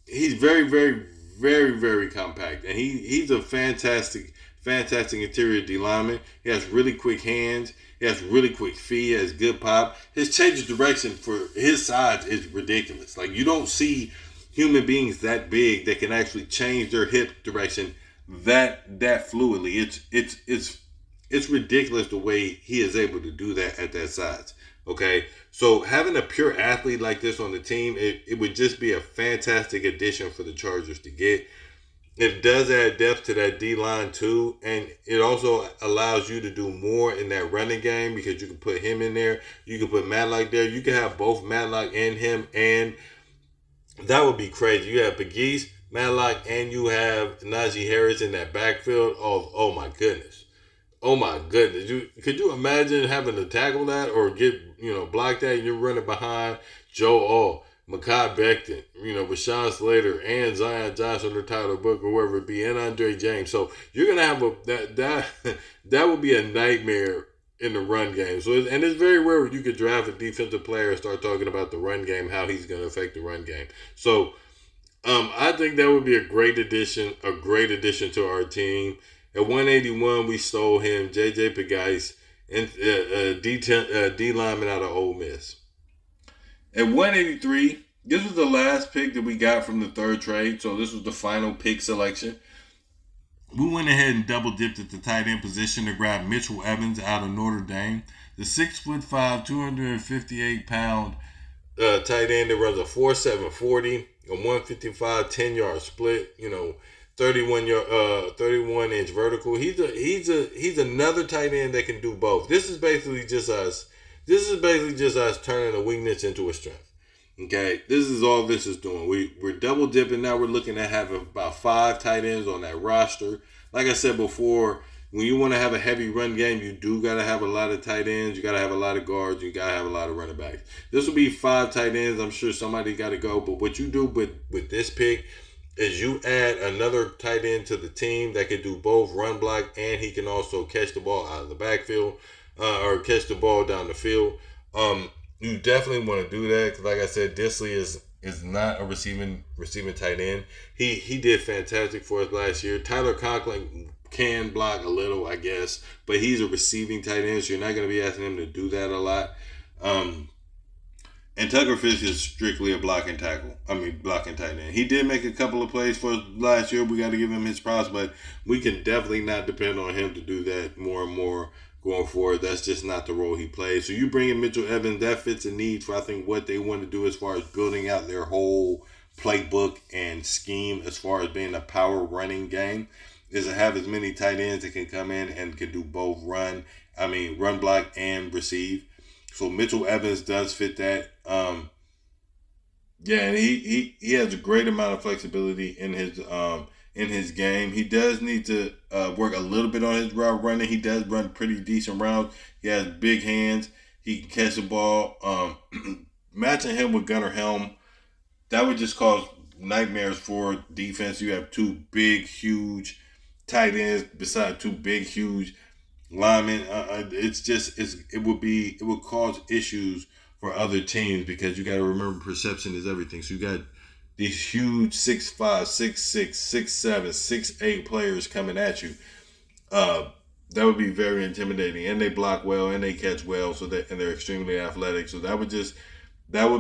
He's very, very, very, very compact, and he's a fantastic interior D lineman. He has really quick hands. He has really quick feet. He has good pop. His change of direction for his size is ridiculous. Like, you don't see human beings that big that can actually change their hip direction that fluidly. It's ridiculous the way he is able to do that at that size. Okay, so having a pure athlete like this on the team, it would just be a fantastic addition for the Chargers to get. It does add depth to that D-line too, and it also allows you to do more in that running game because you can put him in there. You can put Matlock there. You can have both Matlock and him, and that would be crazy. You have Pegues, Matlock, and you have Najee Harris in that backfield. Oh my goodness. Oh my goodness. Could you imagine having to tackle that or block that? You're running behind Joe All, Mekhi Becton, Rashawn Slater, and Zion Johnson or Tyler Book or whoever it be, and Andre James. So you're gonna have that would be a nightmare in the run game. So it's very rare you could draft a defensive player and start talking about the run game, how he's gonna affect the run game. So I think that would be a great addition to our team. At 181, we stole him, J.J. Pegues, and D lineman out of Ole Miss. At 183, this was the last pick that we got from the third trade, so this was the final pick selection. We went ahead and double dipped at the tight end position to grab Mitchell Evans out of Notre Dame, the 6'5", 258-pound tight end that runs a 4.7 40, a 155 10-yard split. 31-inch vertical. He's another tight end that can do both. This is basically just us turning a weakness into a strength. Okay, this is all this is doing. We're double dipping now. We're looking at having about 5 tight ends on that roster. Like I said before, when you want to have a heavy run game, you do got to have a lot of tight ends. You got to have a lot of guards. You got to have a lot of running backs. This will be 5 tight ends. I'm sure somebody got to go. But what you do with this pick is you add another tight end to the team that can do both run block and he can also catch the ball out of the backfield or catch the ball down the field. You definitely want to do that because, like I said, Disley is not a receiving tight end. He did fantastic for us last year. Tyler Conklin can block a little, I guess, but he's a receiving tight end, so you're not going to be asking him to do that a lot. And Tucker Fish is strictly a blocking tight end. He did make a couple of plays for us last year. We got to give him his props, but we can definitely not depend on him to do that more and more going forward. That's just not the role he plays. So you bring in Mitchell Evans, that fits a need for, I think, what they want to do as far as building out their whole playbook and scheme as far as being a power running game, is to have as many tight ends that can come in and can do both run block and receive. So Mitchell Evans does fit that. And he has a great amount of flexibility in his game. He does need to work a little bit on his route running. He does run pretty decent routes. He has big hands. He can catch the ball. Matching him with Gunnar Helm, that would just cause nightmares for defense. You have 2 big, huge tight ends beside two big, huge linemen. It would cause issues for other teams because you got to remember perception is everything. So you got these huge 6'5", 6'6", 6'7", 6'8" players coming at you. Uh, that would be very intimidating, and they block well and they catch well, and they're extremely athletic. So that would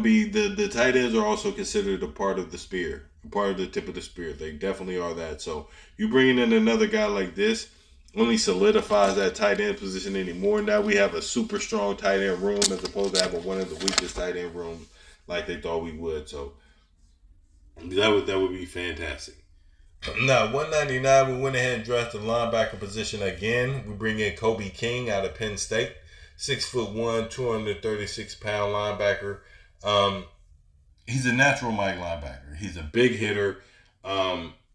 be the tight ends are also considered a part of the spear, a part of the tip of the spear. They definitely are that. So you bringing in another guy like this only solidifies that tight end position anymore. Now we have a super strong tight end room as opposed to having one of the weakest tight end rooms like they thought we would. So that would be fantastic. Now, 199, we went ahead and drafted the linebacker position again. We bring in Kobe King out of Penn State, 6'1", 236-pound linebacker. He's a natural Mike linebacker. He's a big hitter.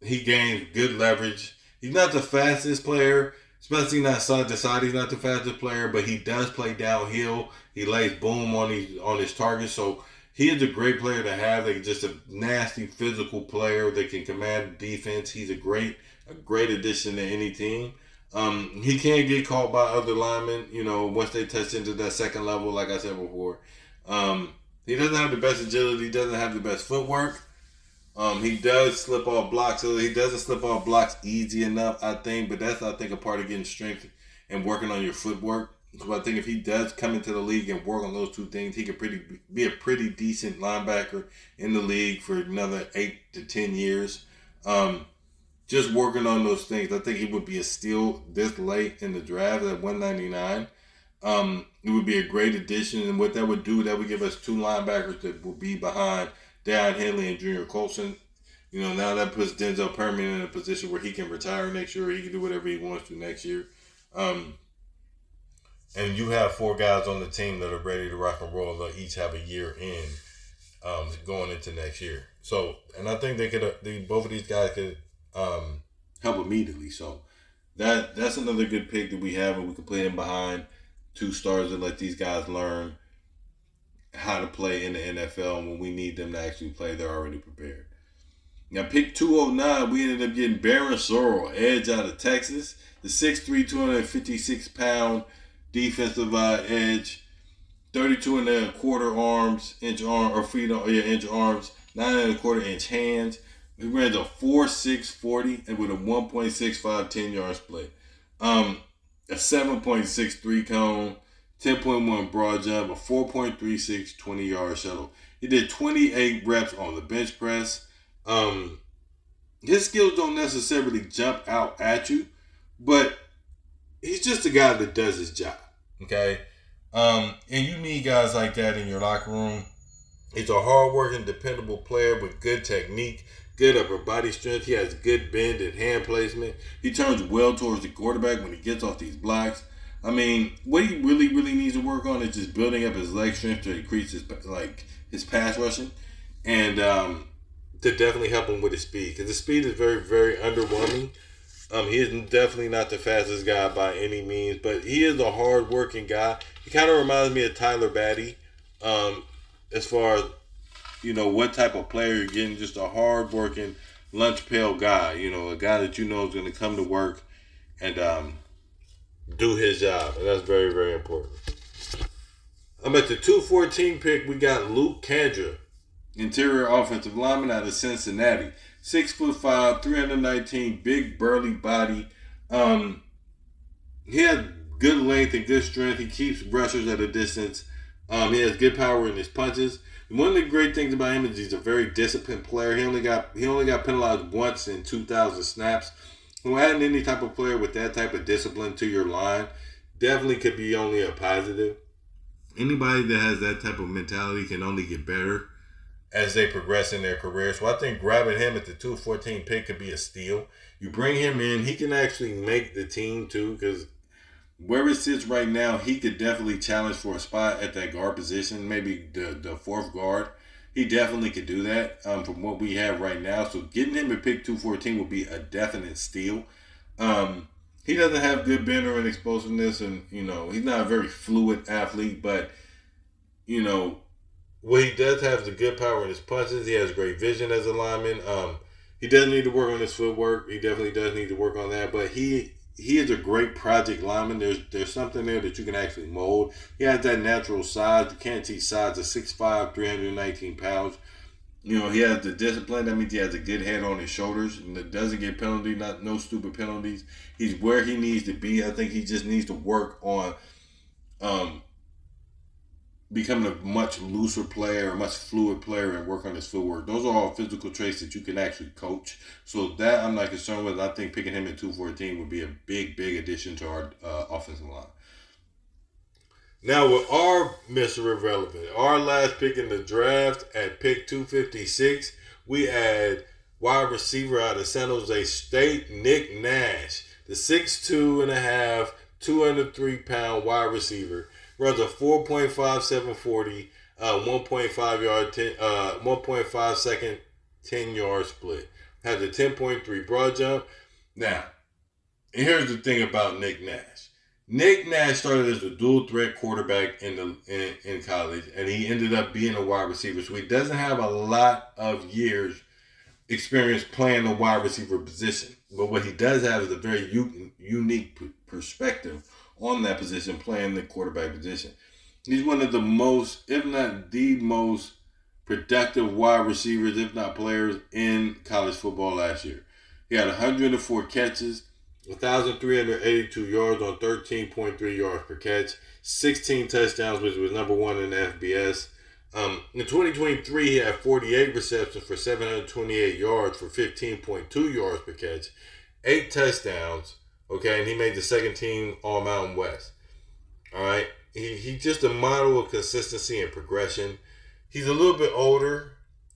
He gains good leverage. He's not the fastest player, especially not side to side. He's not the fastest player, but he does play downhill. He lays boom on his target. So he is a great player to have. Like just a nasty physical player that can command defense. He's a great addition to any team. He can get caught by other linemen, once they touch into that second level, like I said before. He doesn't have the best agility, doesn't have the best footwork. He does slip off blocks, so he doesn't slip off blocks easy enough, I think, but that's, I think, a part of getting strength and working on your footwork. So I think if he does come into the league and work on those two things, he could be a pretty decent linebacker in the league for another 8 to 10 years. Just working on those things, I think he would be a steal this late in the draft at 199. It would be a great addition, and what that would do, that would give us two linebackers that will be behind Deion Henley and Junior Colson. Now that puts Denzel Perman in a position where he can retire next year. He can do whatever he wants to next year. And you have four guys on the team that are ready to rock and roll. They'll each have a year in going into next year. So, and I think both of these guys could help immediately. So that's another good pick that we have, and we can play in behind two stars and let these guys learn how to play in the NFL. And when we need them to actually play, they're already prepared. Now, pick 209, we ended up getting Baron Sorrell, edge out of Texas, the 6'3", 256-pound defensive edge, 32 and a quarter inch arms, 9 and a quarter inch hands. He ran a 4.640 and with a 1.65 10-yard split. A 7.63 cone, 10.1 broad jump, a 4.36 20-yard shuttle. He did 28 reps on the bench press. His skills don't necessarily jump out at you, but he's just a guy that does his job. Okay? And you need guys like that in your locker room. He's a hard-working, dependable player with good technique, good upper body strength. He has good bend and hand placement. He turns well towards the quarterback when he gets off these blocks. I mean, what he really, really needs to work on is just building up his leg strength to increase his pass rushing, and to definitely help him with his speed, because his speed is very, very underwhelming. He is definitely not the fastest guy by any means, but he is a hard-working guy. He kind of reminds me of Tyler Batty, as far as, what type of player you're getting. Just a hard-working, lunch pail guy, a guy that is going to come to work and do his job, and that's very, very important. At the 214 pick, we got Luke Kandra, interior offensive lineman out of Cincinnati. 6'5", 319, big burly body. He has good length and good strength. He keeps rushers at a distance. He has good power in his punches. One of the great things about him is he's a very disciplined player. He only got penalized once in 2,000 snaps. So adding any type of player with that type of discipline to your line definitely could be only a positive. Anybody that has that type of mentality can only get better as they progress in their career. So I think grabbing him at the 214 pick could be a steal. You bring him in, he can actually make the team too, because where it sits right now, he could definitely challenge for a spot at that guard position, maybe the fourth guard. He definitely could do that from what we have right now. So getting him at pick 214 would be a definite steal. He doesn't have good bender and explosiveness, and, he's not a very fluid athlete, but, what he does have is a good power in his punches. He has great vision as a lineman. He does need to work on his footwork. He definitely does need to work on that. But he is a great project lineman. There's something there that you can actually mold. He has that natural size. You can't teach size of 6'5", 319 pounds. You know, he has the discipline. That means he has a good head on his shoulders and doesn't get penalty, no stupid penalties. He's where he needs to be. I think he just needs to work on becoming a much looser player, a much fluid player, and work on his footwork. Those are all physical traits that you can actually coach. So that I'm not concerned with. I think picking him at 214 would be a big addition to our offensive line. Now with our Mr. Irrelevant, our last pick in the draft at pick 256, we add wide receiver out of San Jose State, Nick Nash, the 6'2.5", 203-pound wide receiver. Runs a 4.57 40, 1.5 second 10-yard split. Has a 10.3 broad jump. Now, here's the thing about Nick Nash. Nick Nash started as a dual threat quarterback in college, and he ended up being a wide receiver. So he doesn't have a lot of years experience playing the wide receiver position. But what he does have is a very unique perspective on that position, playing the quarterback position. He's one of the most, if not the most, productive wide receivers, if not players, in college football last year. He had 104 catches, 1,382 yards on 13.3 yards per catch, 16 touchdowns, which was number one in the FBS. In 2023, he had 48 receptions for 728 yards for 15.2 yards per catch, 8 touchdowns. Okay, and he made the second team All-Mountain West. All right, he's just a model of consistency and progression. He's a little bit older.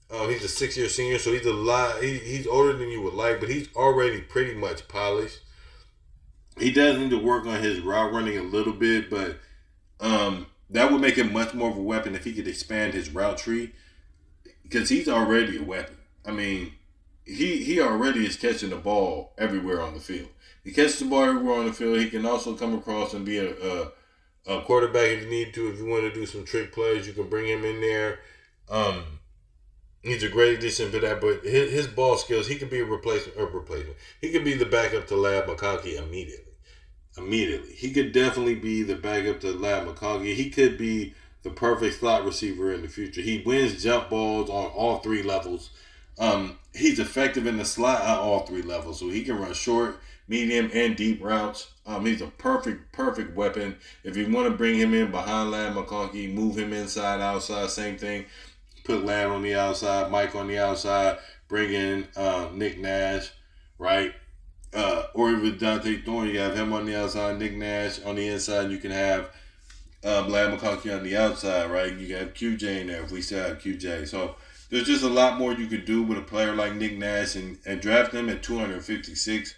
He's a 6-year senior, so he's a lot. He's older than you would like, but he's already pretty much polished. He does need to work on his route running a little bit, but that would make him much more of a weapon if he could expand his route tree, because he's already a weapon. I mean, he already is catching the ball everywhere on the field. He catches the ball everywhere on the field. He can also come across and be a quarterback if you need to. If you want to do some trick plays, you can bring him in there. He's a great addition for that. But his ball skills, he could be a replacement. He could be the backup to Lab McConkey immediately. He could definitely be the backup to Lab McConkey. He could be the perfect slot receiver in the future. He wins jump balls on all 3 levels. He's effective in the slot at all 3 levels. So he can run short, medium, and deep routes. He's a perfect weapon. If you want to bring him in behind Lab McConkey, move him inside, outside, same thing. Put Lab on the outside, Mike on the outside, bring in Nick Nash, right? Or with Dante Thorne, you have him on the outside, Nick Nash on the inside. You can have Lab McConkey on the outside, right? You can have QJ in there if we still have QJ. So there's just a lot more you could do with a player like Nick Nash, and draft him at 256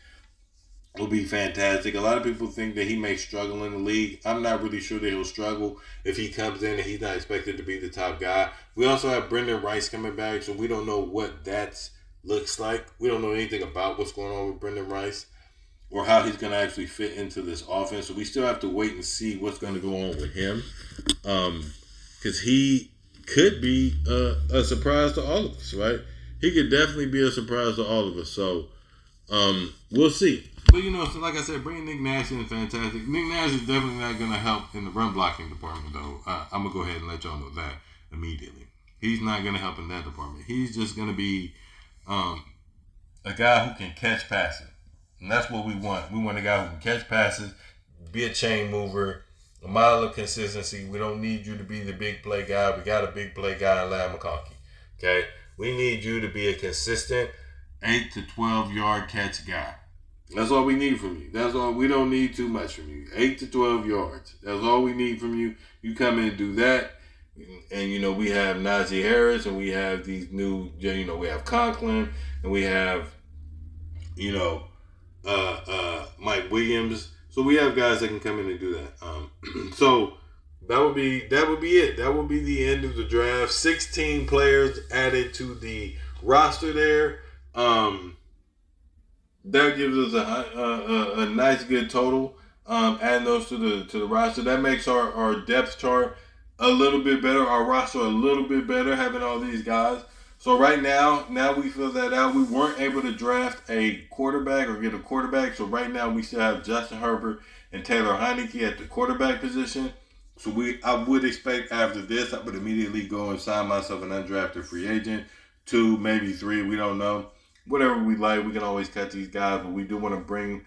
will be fantastic. A lot of people think that he may struggle in the league. I'm not really sure that he'll struggle if he comes in and he's not expected to be the top guy. We also have Brendan Rice coming back, so we don't know what that looks like. We don't know anything about what's going on with Brendan Rice or how he's going to actually fit into this offense. So we still have to wait and see what's going to go on with him, because he could be a surprise to all of us, right? He could definitely be a surprise to all of us. So we'll see. But, so like I said, bringing Nick Nash in is fantastic. Nick Nash is definitely not going to help in the run blocking department, though. I'm going to go ahead and let y'all know that immediately. He's not going to help in that department. He's just going to be a guy who can catch passes. And that's what we want. We want a guy who can catch passes, be a chain mover, a model of consistency. We don't need you to be the big play guy. We got a big play guy in Lab McConkey. Okay? We need you to be a consistent 8 to 12 yard catch guy. That's all we need from you. That's all. We don't need too much from you. 8 to 12 yards. That's all we need from you. You come in and do that. And, we have Najee Harris, and we have these new, we have Conklin, and we have, Mike Williams. So we have guys that can come in and do that. So that would be it. That would be the end of the draft. 16 players added to the roster there. That gives us a nice good total. Adding those to the roster, that makes our depth chart a little bit better, our roster a little bit better, having all these guys. So right now we fill that out. We weren't able to draft a quarterback or get a quarterback. So right now we still have Justin Herbert and Taylor Heineke at the quarterback position. So I would expect after this, I would immediately go and sign myself an undrafted free agent, 2, maybe 3. We don't know. Whatever we like, we can always cut these guys, but we do want to bring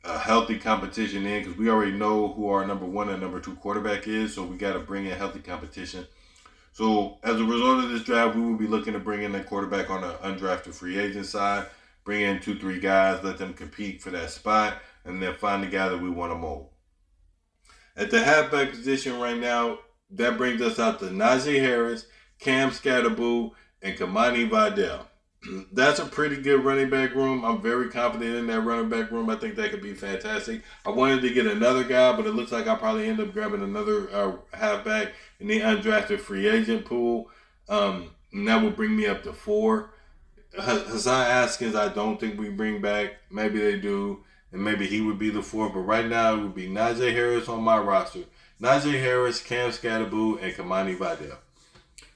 a healthy competition in because we already know who our number 1 and number 2 quarterback is. So we got to bring in healthy competition. So as a result of this draft, we will be looking to bring in a quarterback on the undrafted free agent side, bring in 2, 3 guys, let them compete for that spot, and then find the guy that we want to mold. At the halfback position right now, that brings us out to Najee Harris, Cam Scatterboo, and Kamani Vidal. That's a pretty good running back room. I'm very confident in that running back room. I think that could be fantastic. I wanted to get another guy, but it looks like I'll probably end up grabbing another halfback in the undrafted free agent pool. And that will bring me up to 4. Hassan Askins, I don't think we bring back. Maybe they do, and maybe he would be the 4th. But right now, it would be Najee Harris on my roster. Najee Harris, Cam Scatterboo, and Kamani Vidal.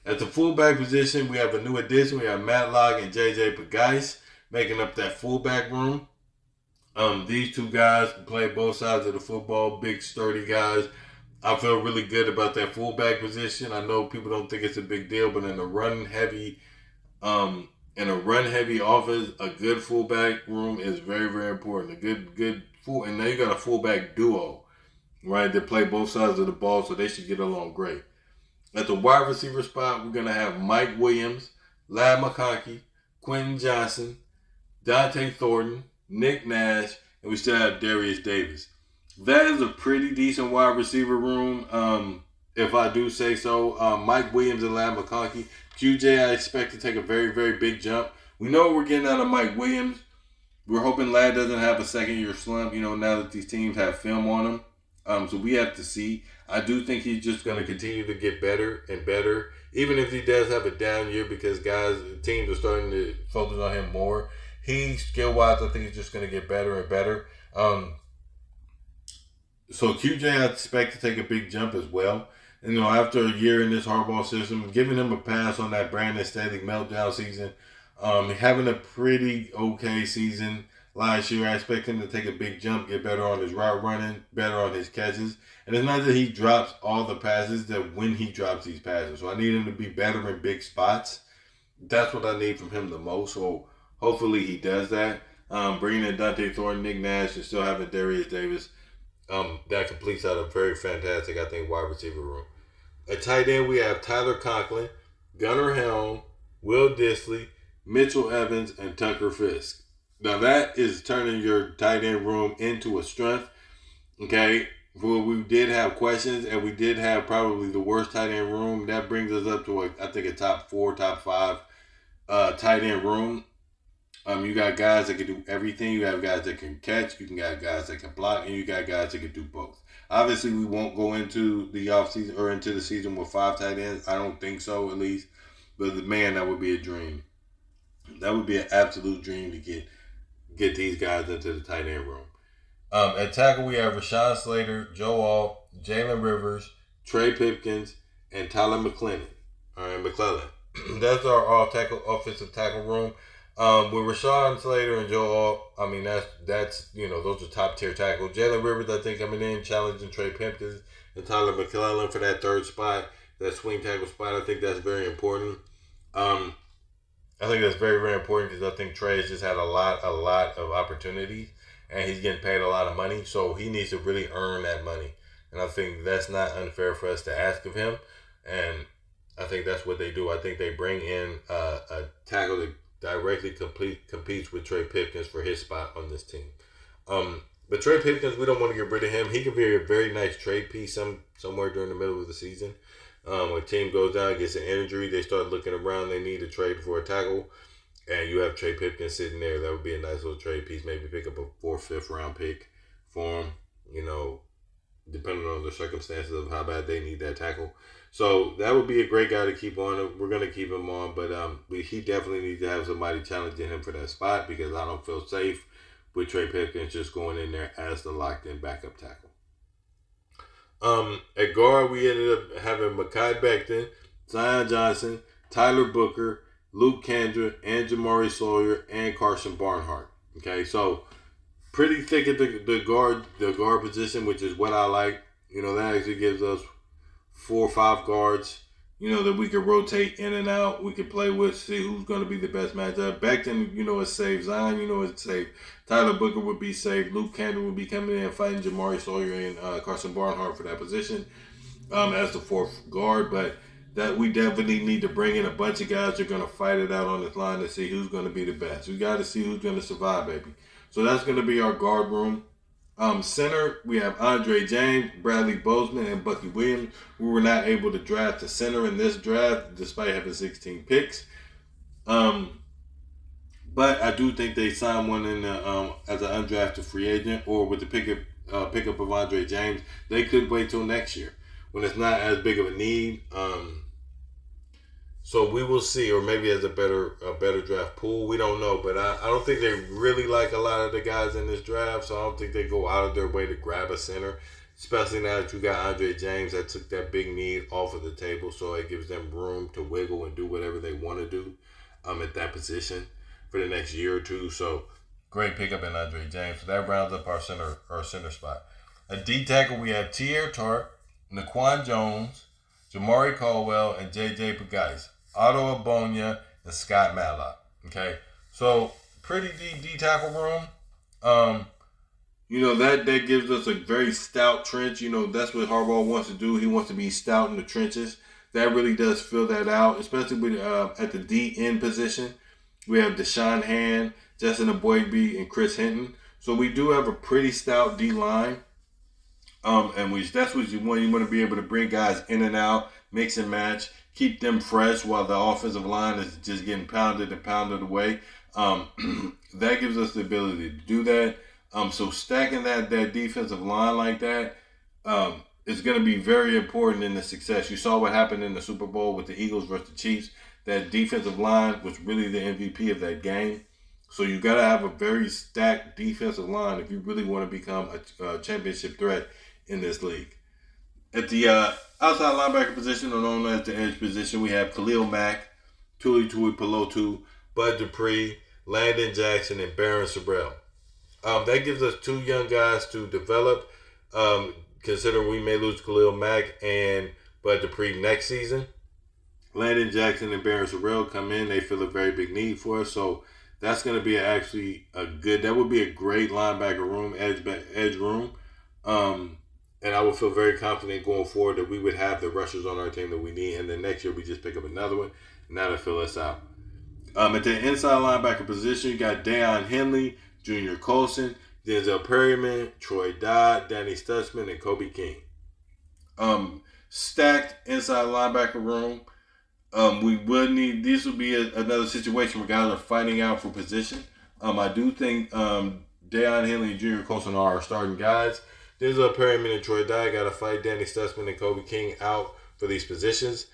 At the fullback position, we have a new addition. We have Matlock and J.J. Pagais making up that fullback room. These 2 guys play both sides of the football, big, sturdy guys. I feel really good about that fullback position. I know people don't think it's a big deal, but in a run-heavy offense, a good fullback room is very, very important. A good full, and now you got a fullback duo, right? That play both sides of the ball, so they should get along great. At the wide receiver spot, we're going to have Mike Williams, Ladd McConkey, Quentin Johnson, Dante Thornton, Nick Nash, and we still have Darius Davis. That is a pretty decent wide receiver room, if I do say so. Mike Williams and Ladd McConkey. QJ, I expect to take a very, very big jump. We know what we're getting out of Mike Williams. We're hoping Ladd doesn't have a second-year slump, now that these teams have film on him. So we have to see. I do think he's just going to continue to get better and better, even if he does have a down year because teams are starting to focus on him more. Skill-wise, I think he's just going to get better and better. So QJ, I expect to take a big jump as well. After a year in this hardball system, giving him a pass on that Brandon Staley meltdown season, having a pretty okay season last year, I expect him to take a big jump, get better on his route running, better on his catches. And it's not that he drops all the passes, that when he drops these passes. So I need him to be better in big spots. That's what I need from him the most. So hopefully he does that. Bringing in Dante Thornton, Nick Nash, and still having Darius Davis. That completes out a very fantastic, I think, wide receiver room. At tight end, we have Tyler Conklin, Gunnar Helm, Will Dissly, Mitchell Evans, and Tucker Fisk. Now that is turning your tight end room into a strength. Okay, well, we did have questions, and we did have probably the worst tight end room. That brings us up to I think a top 4, top 5 tight end room. You got guys that can do everything. You have guys that can catch. You can got guys that can block, and you got guys that can do both. Obviously, we won't go into the offseason or into the season with 5 tight ends. I don't think so, at least. But man, that would be a dream. That would be an absolute dream to get these guys into the tight end room. At tackle, we have Rashawn Slater, Joe Alt, Jalen Rivers, Trey Pipkins, and Tyler McClellan. All right, McClellan. That's our offensive tackle room. With Rashawn Slater and Joe Alt, I mean that's those are top tier tackles. Jalen Rivers, I think, coming in challenging Trey Pipkins and Tyler McClellan for that 3rd spot, that swing tackle spot. I think that's very important. I think that's very, very important because I think Trey has just had a lot of opportunities, and he's getting paid a lot of money, so he needs to really earn that money. And I think that's not unfair for us to ask of him, and I think that's what they do. I think they bring in a tackle that directly competes with Trey Pipkins for his spot on this team. But Trey Pipkins, we don't want to get rid of him. He could be a very nice trade piece somewhere during the middle of the season. When a team goes down, gets an injury, they start looking around, they need a trade for a tackle, and you have Trey Pipkins sitting there. That would be a nice little trade piece. Maybe pick up a 4th, 5th round pick for him, depending on the circumstances of how bad they need that tackle. So that would be a great guy to keep on. We're going to keep him on, but he definitely needs to have somebody challenging him for that spot because I don't feel safe with Trey Pipkins just going in there as the locked-in backup tackle. At guard, we ended up having Mekhi Becton, Zion Johnson, Tyler Booker, Luke Kendra, and Jamari Sawyer, and Carson Barnhart. Okay, so pretty thick at the guard position, which is what I like. That actually gives us 4 or 5 guards. That we could rotate in and out. We could play with, see who's going to be the best matchup. Back then, it's safe. Zion, it's safe. Tyler Booker would be safe. Luke Kendra would be coming in fighting Jamari Sawyer and Carson Barnhart for that position as the fourth guard. But that we definitely need to bring in a bunch of guys who are going to fight it out on this line to see who's going to be the best. We got to see who's going to survive, baby. So that's going to be our guard room. Center, we have Andre James, Bradley Bozeman, and Bucky Williams. We were not able to draft a center in this draft despite having 16 picks. But I do think they signed one in as an undrafted free agent, or with the pickup of Andre James. They could wait till next year when it's not as big of a need. So we will see, or maybe as a better draft pool. We don't know, but I don't think they really like a lot of the guys in this draft. So I don't think they go out of their way to grab a center, especially now that you got Andre James that took that big need off of the table. So it gives them room to wiggle and do whatever they want to do at that position for the next year or two. So great pickup in Andre James. So that rounds up our center spot. At D tackle, we have Tier Tart, Naquan Jones, Jamari Caldwell, and J.J. Pagais, Otto Abonia, and Scott Matlock. Okay, so pretty deep D tackle room. That gives us a very stout trench. That's what Harbaugh wants to do. He wants to be stout in the trenches. That really does fill that out, especially with at the D end position. We have Deshaun Hand, Justin Aboigbe, and Chris Hinton. So we do have a pretty stout D line. That's what you want. You want to be able to bring guys in and out, mix and match, keep them fresh while the offensive line is just getting pounded and pounded away. That gives us the ability to do that. So stacking that defensive line like that is going to be very important in the success. You saw what happened in the Super Bowl with the Eagles versus the Chiefs. That defensive line was really the MVP of that game. So you got to have a very stacked defensive line if you really want to become a championship threat in this league. At the outside linebacker position, or known as the edge position, we have Khalil Mack, Tuli Tuipulotu, Bud Dupree, Landon Jackson, and Barron Sorrell. That gives us 2 young guys to develop. Considering we may lose Khalil Mack and Bud Dupree next season. Landon Jackson and Barron Sorrell come in. They feel a very big need for us. So that's going to be that would be a great linebacker room, edge room. And I would feel very confident going forward that we would have the rushers on our team that we need. And then next year we just pick up another one. And that'll fill us out. At the inside linebacker position, you got Deion Henley, Junior Colson, Denzel Perryman, Troy Dodd, Danny Stutzman, and Kobe King. Stacked inside linebacker room. This would be another situation where guys are fighting out for position. I do think Deion Henley and Junior Colson are our starting guys. Denzel Perryman and Troy Dye got to fight Danny Stutzman and Kobe King out for these positions.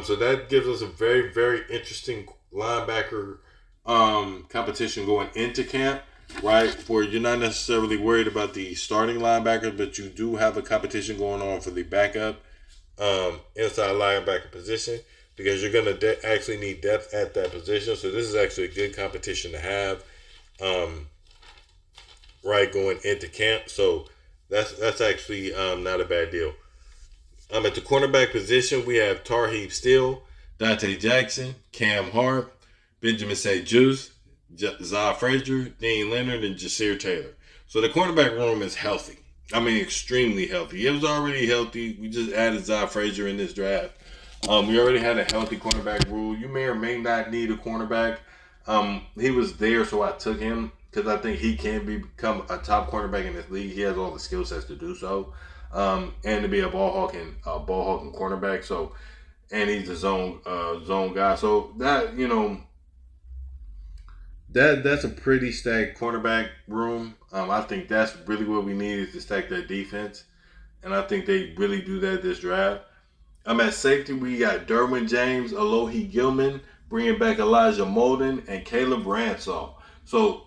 So that gives us a very, very interesting linebacker competition going into camp, right? Where you're not necessarily worried about the starting linebackers, but you do have a competition going on for the backup inside linebacker position, because you're going to actually need depth at that position. So this is actually a good competition to have, right, going into camp. So that's actually not a bad deal. At the cornerback position, we have Tarheeb Steele, Dante Jackson, Cam Hart, Benjamin St. Juste, Zah Frazier, Dean Leonard, and Jasir Taylor. So the cornerback room is healthy. I mean, extremely healthy. It was already healthy. We just added Zah Frazier in this draft. We already had a healthy cornerback rule. You may or may not need a cornerback. He was there, so I took him because I think he can become a top cornerback in this league. He has all the skill sets to do so, and to be a ball hawking cornerback. So, and he's a zone guy. So that that's a pretty stacked cornerback room. I think that's really what we need, is to stack that defense, and I think they really do that this draft. At safety, we got Derwin James, Alohi Gilman, bringing back Elijah Molden, and Caleb Ransall. So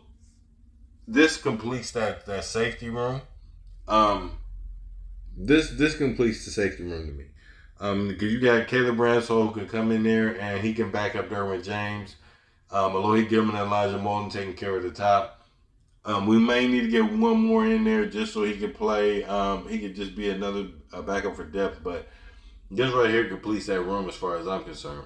this completes that safety room. This completes the safety room to me. Because you got Caleb Bransall who can come in there and he can back up Derwin James. Alohi Gilman and Elijah Molden taking care of the top. We may need to get one more in there just so he can play. He could just be another backup for depth, but this right here completes that room as far as I'm concerned.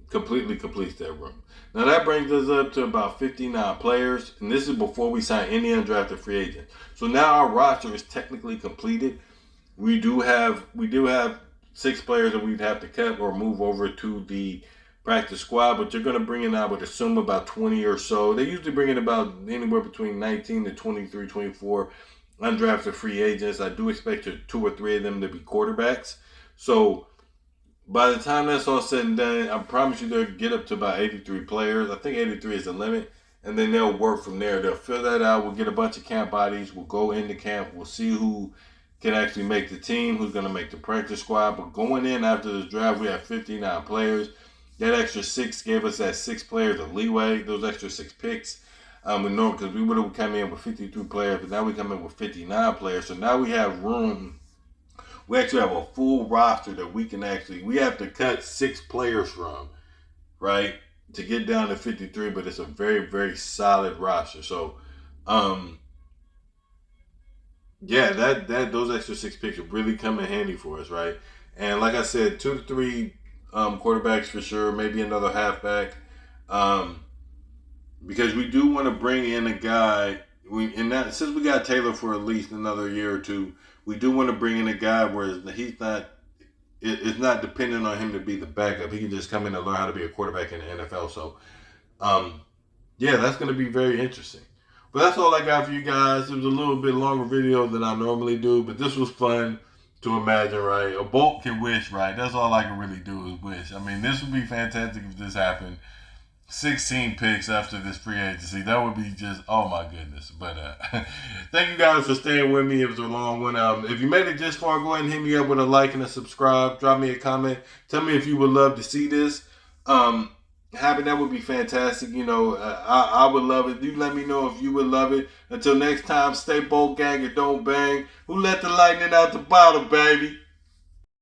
Completely completes that room. Now that brings us up to about 59 players, and this is before we sign any undrafted free agents. So now our roster is technically completed. We do have 6 players that we'd have to cut or move over to the practice squad, but you're going to bring in, I would assume, about 20 or so. They usually bring in about anywhere between 19 to 23, 24 undrafted free agents. I do expect 2 or 3 of them to be quarterbacks. So by the time that's all said and done, I promise you they'll get up to about 83 players. I think 83 is the limit. And then they'll work from there. They'll fill that out. We'll get a bunch of camp bodies. We'll go into camp. We'll see who can actually make the team, who's going to make the practice squad. But going in after this draft, we have 59 players. That extra 6 gave us that 6 players of leeway, those extra 6 picks. Because we would have come in with 53 players, but now we come in with 59 players. So now we have room. We actually have a full roster that we have to cut 6 players from, right, to get down to 53, but it's a very, very solid roster. So, those extra 6 picks really come in handy for us, right? And like I said, 2 to 3 quarterbacks for sure, maybe another halfback, because we do want to bring in a guy. Since we got Taylor for at least another year or 2, we do want to bring in a guy where it's not dependent on him to be the backup. He can just come in and learn how to be a quarterback in the NFL. So, that's going to be very interesting. But that's all I got for you guys. It was a little bit longer video than I normally do, but this was fun to imagine, right? A bolt can wish, right? That's all I can really do is wish. I mean, this would be fantastic if this happened. 16 picks after this free agency. That would be just, oh my goodness. But thank you guys for staying with me. It was a long one. If you made it this far, go ahead and hit me up with a like and a subscribe. Drop me a comment. Tell me if you would love to see this. That would be fantastic. I would love it. You let me know if you would love it. Until next time, stay bold, gang, and don't bang. Who let the lightning out the bottle, baby?